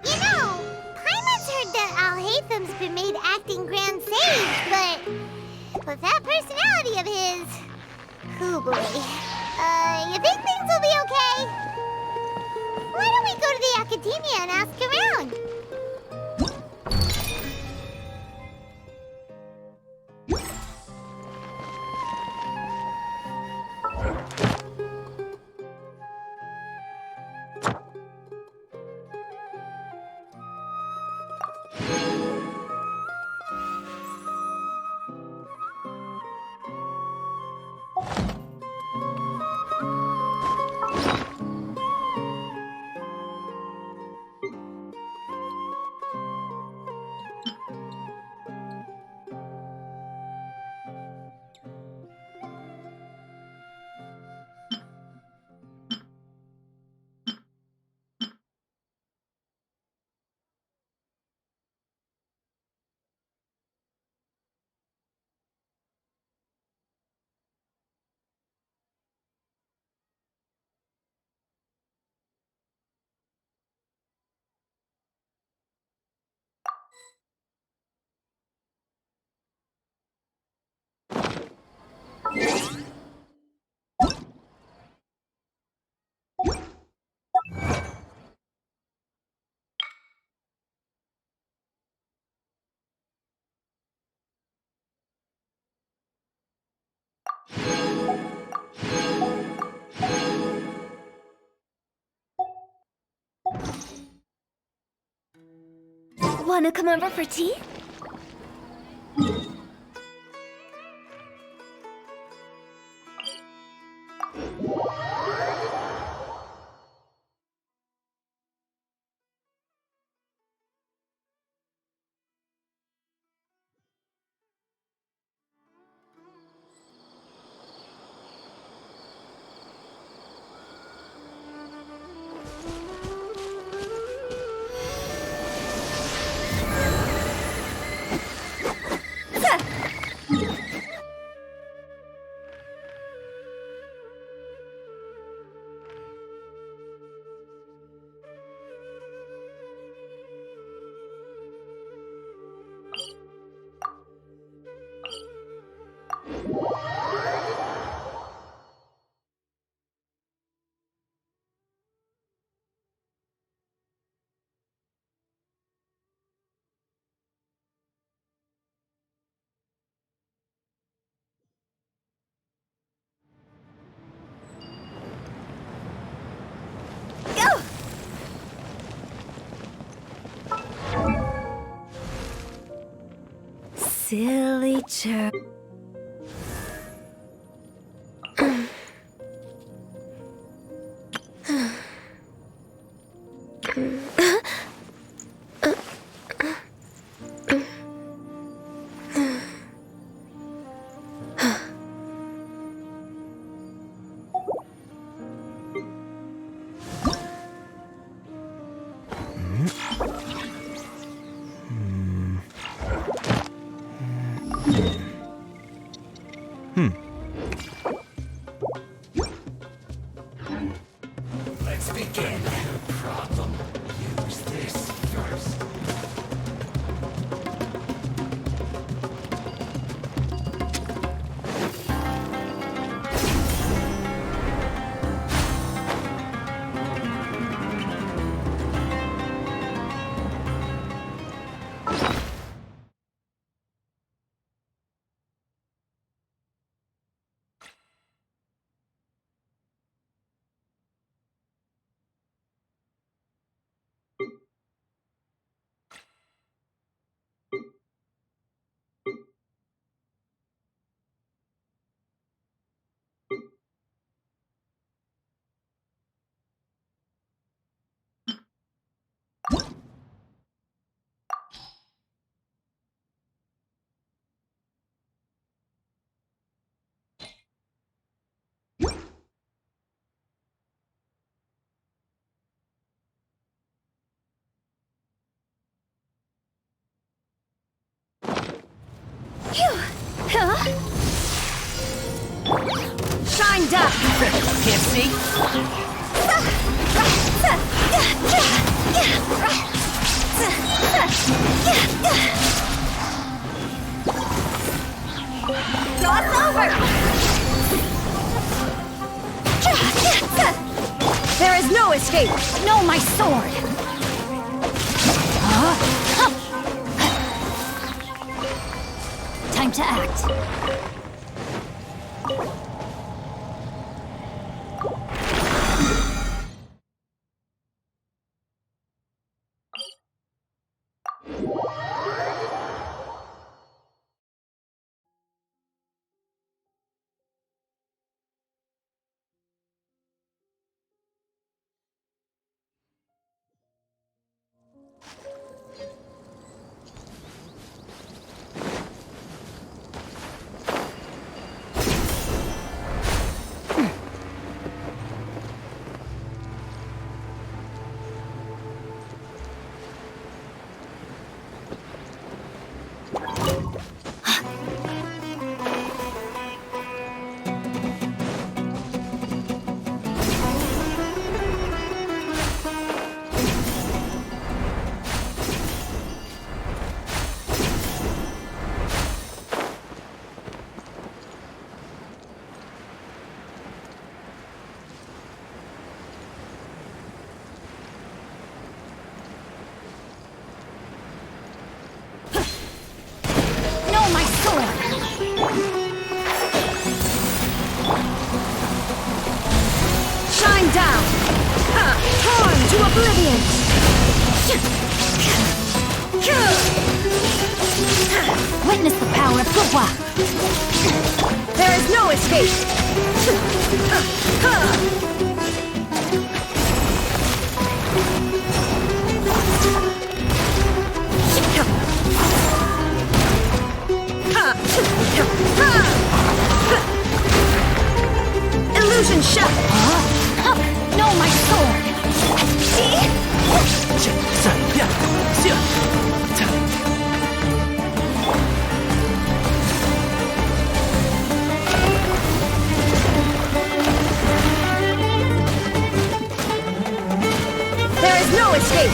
You know, Paimon's heard that Alhaithams been made acting Grand Sage, but with that personality of his, oh boy. You think things will be okay? Why don't we go to the academia and ask around? Wanna come over for tea? silly chirp. Let's begin. No problem. Use this first. Shine down! Can't see? Cross over! There is no escape! No, my sword! Time to act. Shine down! Torn to oblivion! Witness the power of Gugwa! There is no escape! Illusion shot! No, my sword! There is no escape!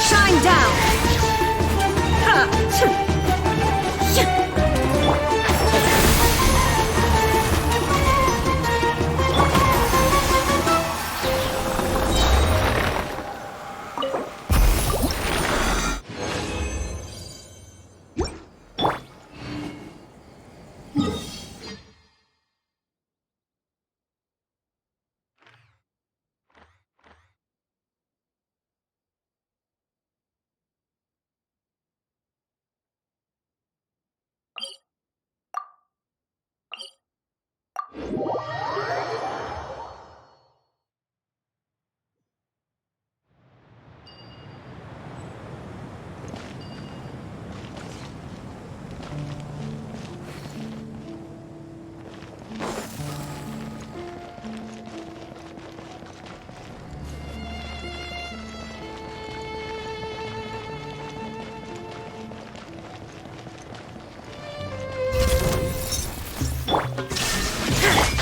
Shine down!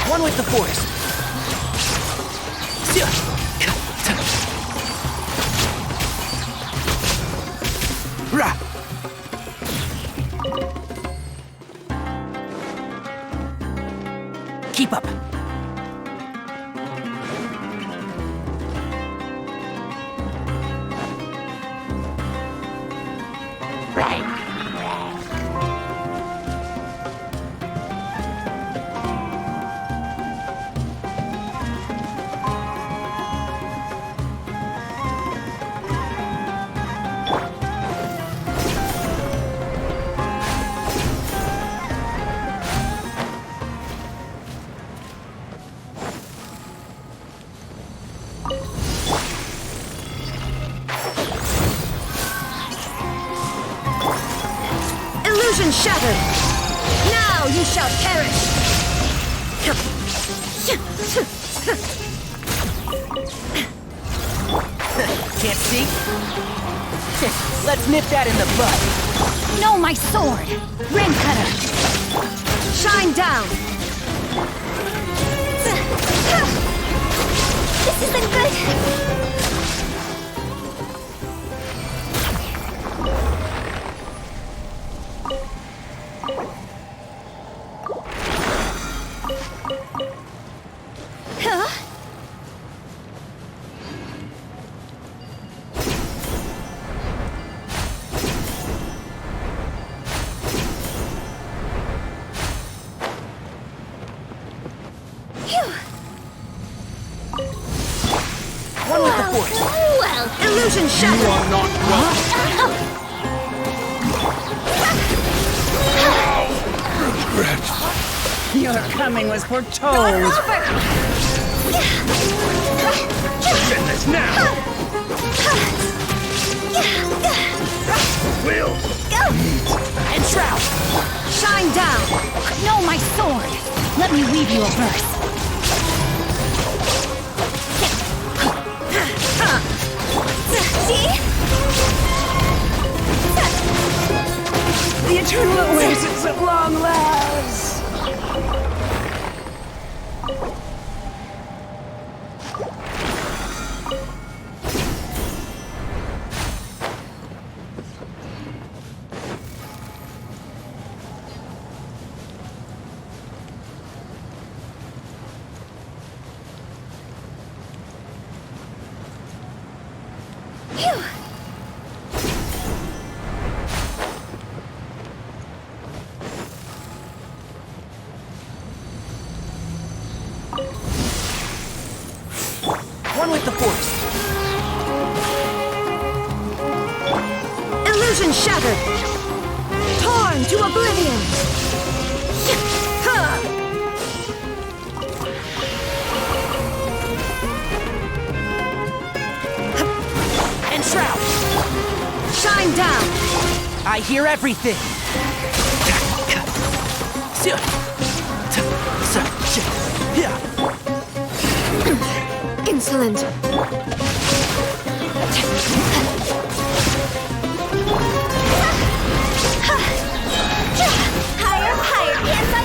One with the Force. Rah! Keep up. Illusion shattered! Now you shall perish! Can't see? Let's nip that in the bud. No, my sword! Ring cutter! Shine down! This isn't good! One with the Force. Well, Illusion shattered! You are not welcome. Regret. Your coming was foretold. End this now. Will. And Shroud. Shine down! No, my sword! Let me weave you a verse. see? The eternal oasis at long last! One with the Force. Illusion shattered! Torn to oblivion! And Shroud! Shine down! I hear everything! Insolent! Higher, higher, hands on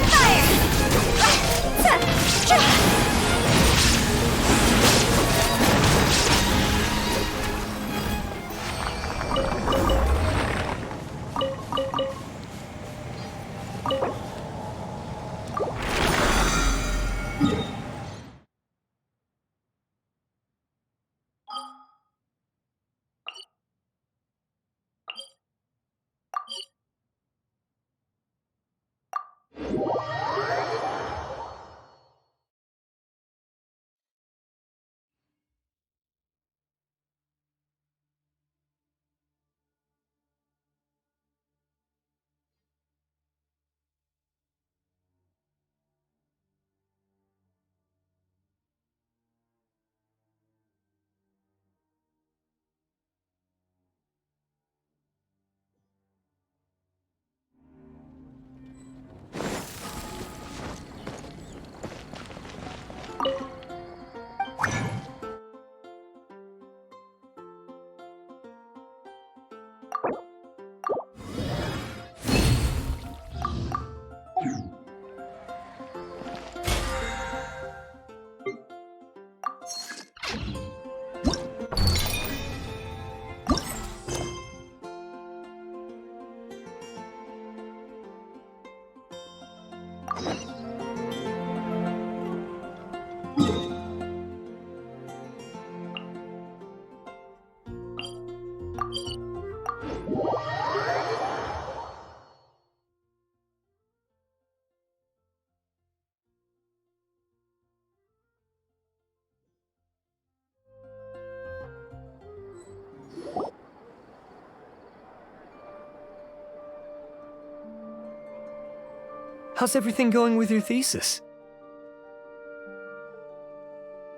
How's everything going with your thesis?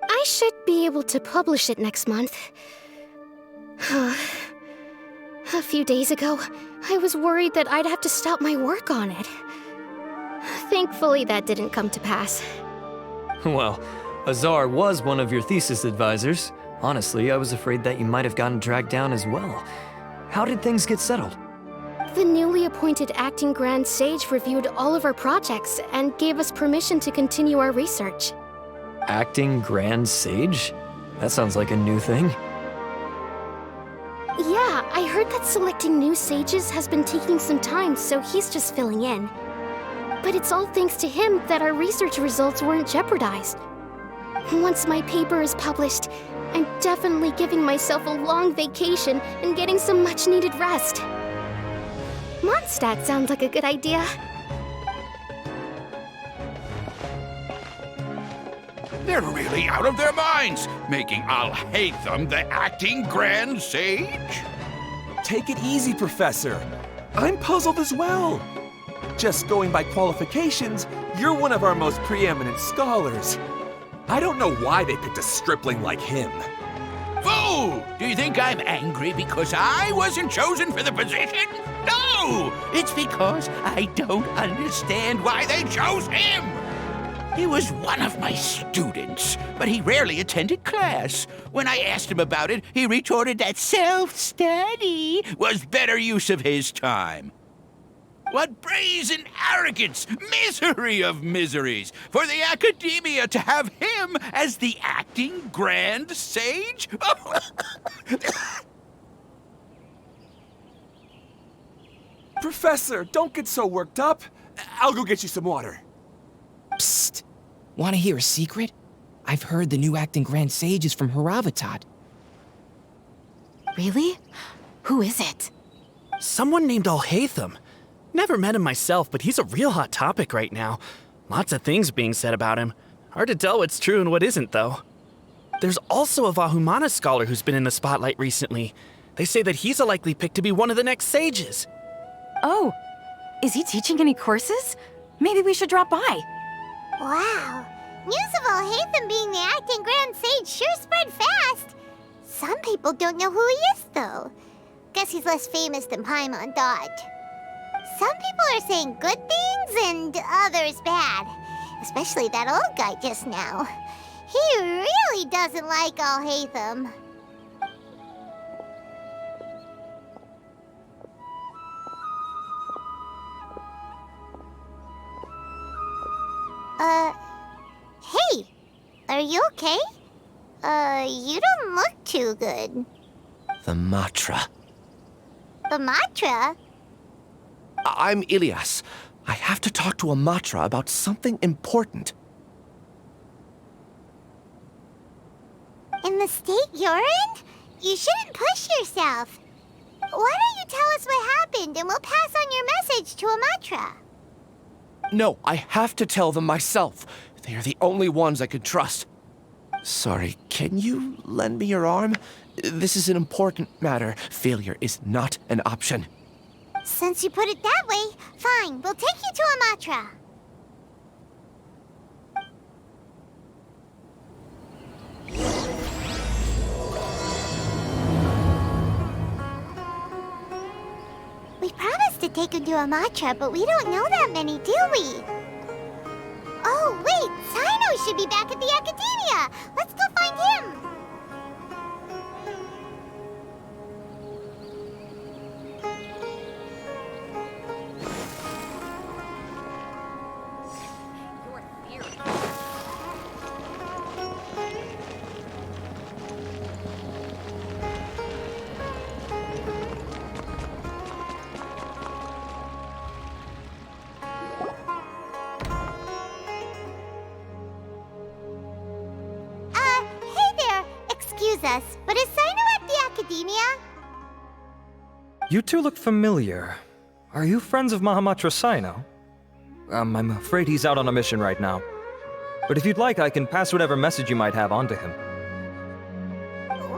I should be able to publish it next month. A few days ago, I was worried that I'd have to stop my work on it. Thankfully, that didn't come to pass. Well, Azar was one of your thesis advisors. Honestly, I was afraid that you might have gotten dragged down as well. How did things get settled? The newly appointed acting Grand Sage reviewed all of our projects and gave us permission to continue our research. Acting Grand Sage? That sounds like a new thing. Yeah, I heard that selecting new sages has been taking some time, so he's just filling in. But it's all thanks to him that our research results weren't jeopardized. Once my paper is published, I'm definitely giving myself a long vacation and getting some much-needed rest. Mondstadt sounds like a good idea. They're really out of their minds, making Alhaitham the acting Grand Sage? Take it easy, Professor. I'm puzzled as well. Just going by qualifications, you're one of our most preeminent scholars. I don't know why they picked a stripling like him. Fool! Do you think I'm angry because I wasn't chosen for the position? No! It's because I don't understand why they chose him! He was one of my students, but he rarely attended class. When I asked him about it, he retorted that self-study was better use of his time. What brazen arrogance! Misery of miseries! For the academia to have him as the acting Grand Sage? Professor, don't get so worked up. I'll go get you some water. Psst! Want to hear a secret? I've heard the new acting Grand Sage is from Haravatat. Really? Who is it? Someone named Alhaitham. Never met him myself, but he's a real hot topic right now. Lots of things being said about him. Hard to tell what's true and what isn't, though. There's also a Vahumana scholar who's been in the spotlight recently. They say that he's a likely pick to be one of the next sages. Oh, is he teaching any courses? Maybe we should drop by. Wow. News of Alhaitham being the acting Grand Sage sure spread fast. Some people don't know who he is, though. Guess he's less famous than Paimon thought. Some people are saying good things and others bad. Especially that old guy just now. He really doesn't like Alhaitham. Hey! Are you okay? You don't look too good. The Matra. The Matra? I'm Ilias. I have to talk to a Matra about something important. In the state you're in? You shouldn't push yourself. Why don't you tell us what happened and we'll pass on your message to a Matra? No, I have to tell them myself. They are the only ones I could trust. Sorry, can you lend me your arm? This is an important matter. Failure is not an option. Since you put it that way, fine, we'll take you to a Matra. We promised to take him to a Matra, but we don't know that many, do we? Oh, wait, Sino should be back at the Academia. Let's go find him. Hey there. You two look familiar. Are you friends of Mahamatra Sino? I'm afraid he's out on a mission right now. But if you'd like, I can pass whatever message you might have on to him.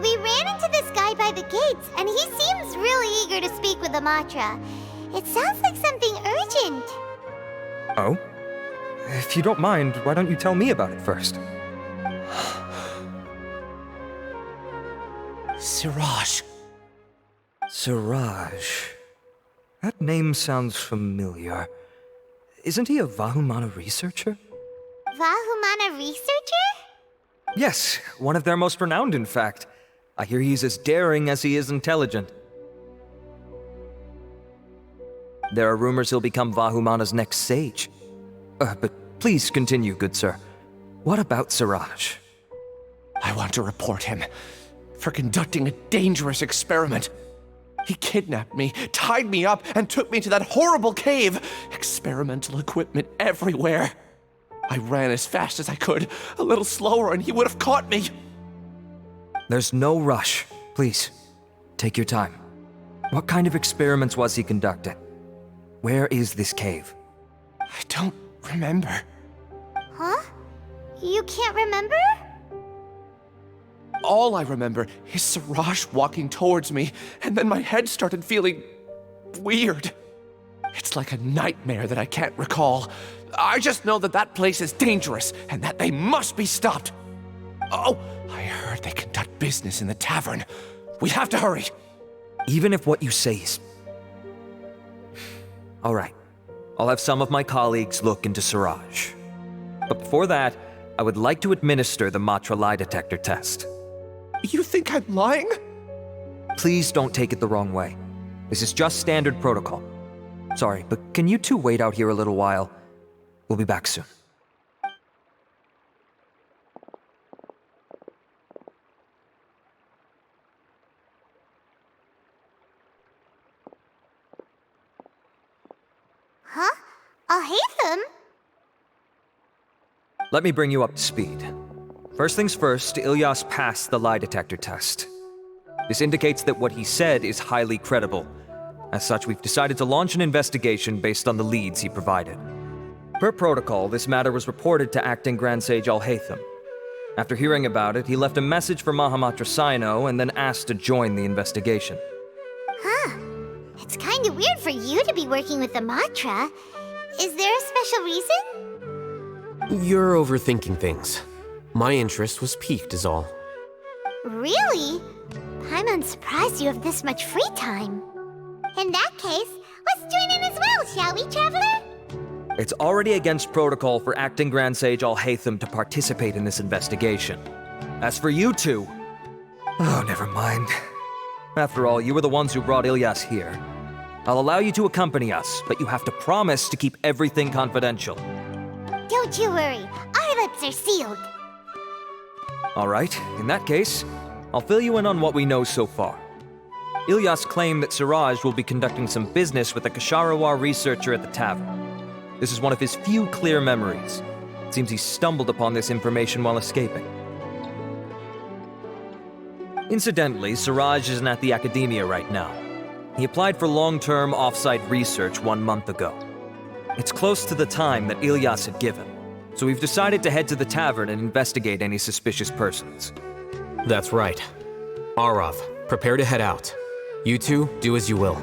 We ran into this guy by the gates, and he seems really eager to speak with Amatra. It sounds like something urgent. Oh? If you don't mind, why don't you tell me about it first? Siraj. Siraj. That name sounds familiar. Isn't he a Vahumana researcher? Vahumana researcher? Yes, one of their most renowned, in fact. I hear he's as daring as he is intelligent. There are rumors he'll become Vahumana's next sage. But please continue, good sir. What about Siraj? I want to report him for conducting a dangerous experiment. He kidnapped me, tied me up, and took me to that horrible cave. Experimental equipment everywhere. I ran as fast as I could, a little slower, and he would have caught me. There's no rush. Please, take your time. What kind of experiments was he conducting? Where is this cave? I don't remember. Huh? You can't remember? All I remember is Siraj walking towards me, and then my head started feeling weird. It's like a nightmare that I can't recall. I just know that that place is dangerous, and that they must be stopped. Oh, I heard they conduct business in the tavern. We have to hurry. Even if what you say is... All right. I'll have some of my colleagues look into Siraj. But before that, I would like to administer the Matra lie detector test. You think I'm lying? Please don't take it the wrong way. This is just standard protocol. Sorry, but can you two wait out here a little while? We'll be back soon. Huh? Alhaitham? Let me bring you up to speed. First things first, Ilyas passed the lie detector test. This indicates that what he said is highly credible. As such, we've decided to launch an investigation based on the leads he provided. Per protocol, this matter was reported to Acting Grand Sage Alhaitham. After hearing about it, he left a message for Mahamatra Sino and then asked to join the investigation. Huh. It's kinda weird for you to be working with the Matra. Is there a special reason? You're overthinking things. My interest was piqued is all. Really? I'm unsurprised you have this much free time. In that case, let's join in as well, shall we, Traveler? It's already against protocol for Acting Grand Sage Alhaitham to participate in this investigation. As for you two... Oh, never mind. After all, you were the ones who brought Ilyas here. I'll allow you to accompany us, but you have to promise to keep everything confidential. Don't you worry, our lips are sealed. All right, in that case, I'll fill you in on what we know so far. Ilyas claimed that Siraj will be conducting some business with a Kasharawar researcher at the tavern. This is one of his few clear memories. It seems he stumbled upon this information while escaping. Incidentally, Siraj isn't at the academia right now. He applied for long-term off-site research 1 month ago. It's close to the time that Ilyas had given, so we've decided to head to the tavern and investigate any suspicious persons. That's right. Arav, prepare to head out. You two, do as you will.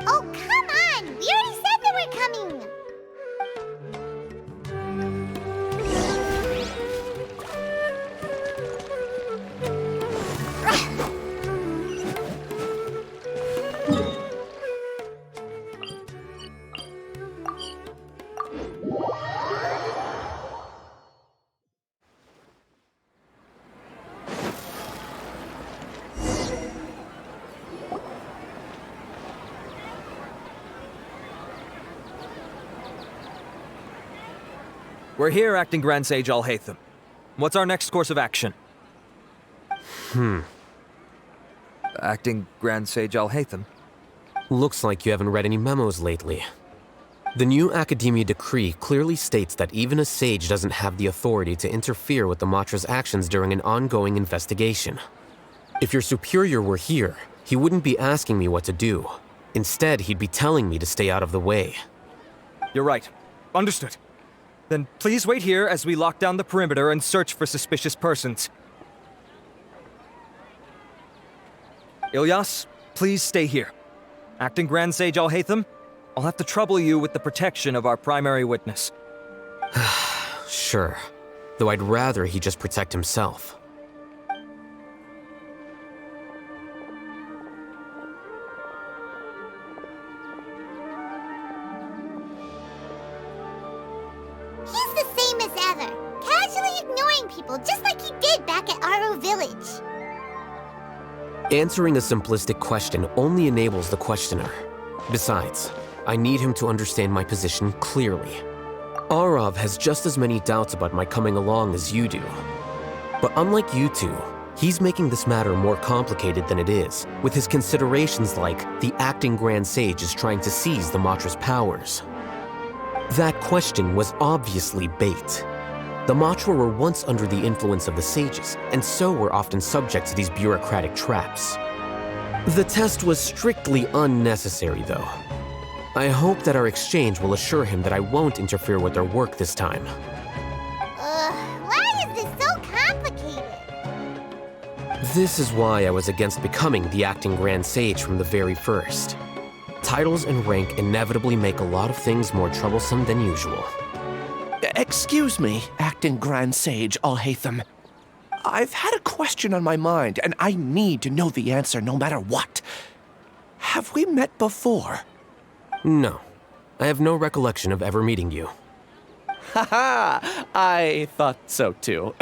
Oh, come on! We already said that we're coming! We're here, Acting Grand Sage Alhaitham. What's our next course of action? Acting Grand Sage Alhaitham? Looks like you haven't read any memos lately. The new Academia decree clearly states that even a sage doesn't have the authority to interfere with the Matra's actions during an ongoing investigation. If your superior were here, He wouldn't be asking me what to do. Instead, he'd be telling me to stay out of the way. You're right. Understood. Then please wait here as we lock down the perimeter and search for suspicious persons. Ilyas, please stay here. Acting Grand Sage Alhaitham, I'll have to trouble you with the protection of our primary witness. Sure. Though I'd rather he just protect himself. He's the same as ever, casually ignoring people just like he did back at Aro Village. Answering a simplistic question only enables the questioner. Besides, I need him to understand my position clearly. Arav has just as many doubts about my coming along as you do. But unlike you two, he's making this matter more complicated than it is, with his considerations like the acting Grand Sage is trying to seize the Matra's powers. That question was obviously bait. The Matra were once under the influence of the sages, and so were often subject to these bureaucratic traps. The test was strictly unnecessary, though. I hope that our exchange will assure him that I won't interfere with their work this time. Why is this so complicated? This is why I was against becoming the acting Grand Sage from the very first. Titles and rank inevitably make a lot of things more troublesome than usual. Excuse me, Acting Grand Sage Alhaitham. I've had a question on my mind, and I need to know the answer no matter what. Have we met before? No. I have no recollection of ever meeting you. Haha! I thought so too.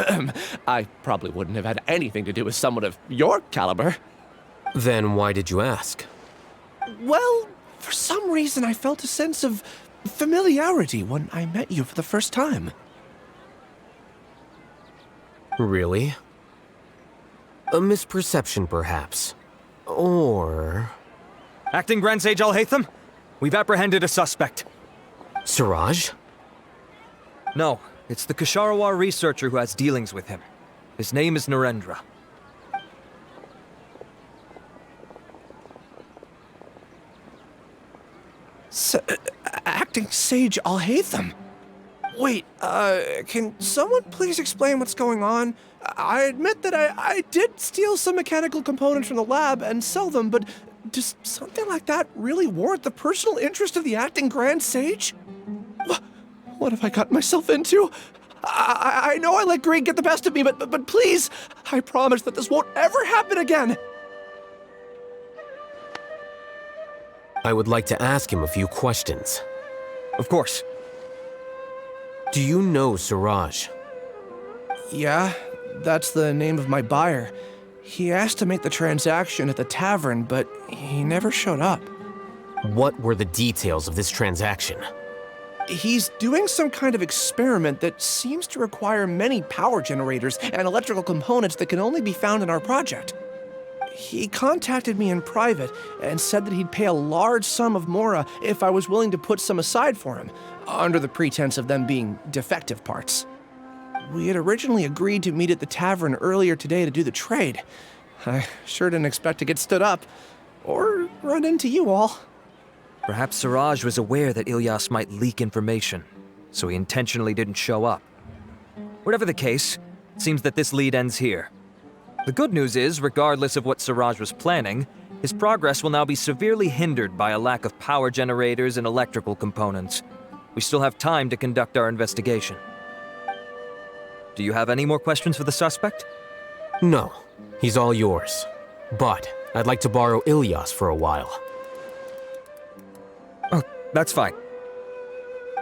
I probably wouldn't have had anything to do with someone of your caliber. Then why did you ask? Well, for some reason I felt a sense of familiarity when I met you for the first time. Really? A misperception, perhaps. Or... Acting Grand Sage Alhaitham, we've apprehended a suspect. Siraj? No, it's the Ksharawar researcher who has dealings with him. His name is Narendra. Acting Sage Alhaitham? Wait, can someone please explain what's going on? I admit that I did steal some mechanical components from the lab and sell them, but does something like that really warrant the personal interest of the Acting Grand Sage? What have I gotten myself into? I know I let greed get the best of me, but please, I promise that this won't ever happen again. I would like to ask him a few questions. Of course. Do you know Siraj? Yeah, that's the name of my buyer. He asked to make the transaction at the tavern, but he never showed up. What were the details of this transaction? He's doing some kind of experiment that seems to require many power generators and electrical components that can only be found in our project. He contacted me in private and said that he'd pay a large sum of Mora if I was willing to put some aside for him, under the pretense of them being defective parts. We had originally agreed to meet at the tavern earlier today to do the trade. I sure didn't expect to get stood up, or run into you all. Perhaps Siraj was aware that Ilyas might leak information, so he intentionally didn't show up. Whatever the case, it seems that this lead ends here. The good news is, regardless of what Siraj was planning, his progress will now be severely hindered by a lack of power generators and electrical components. We still have time to conduct our investigation. Do you have any more questions for the suspect? No, he's all yours. But I'd like to borrow Ilyas for a while. Oh, that's fine.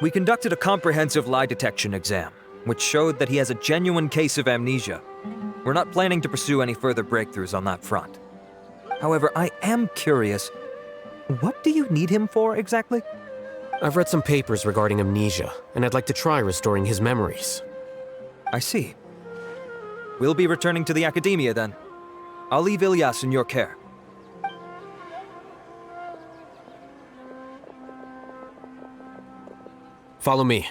We conducted a comprehensive lie detection exam, which showed that he has a genuine case of amnesia. We're not planning to pursue any further breakthroughs on that front. However, I am curious, what do you need him for exactly? I've read some papers regarding amnesia, and I'd like to try restoring his memories. I see. We'll be returning to the Academia then. I'll leave Ilyas in your care. Follow me.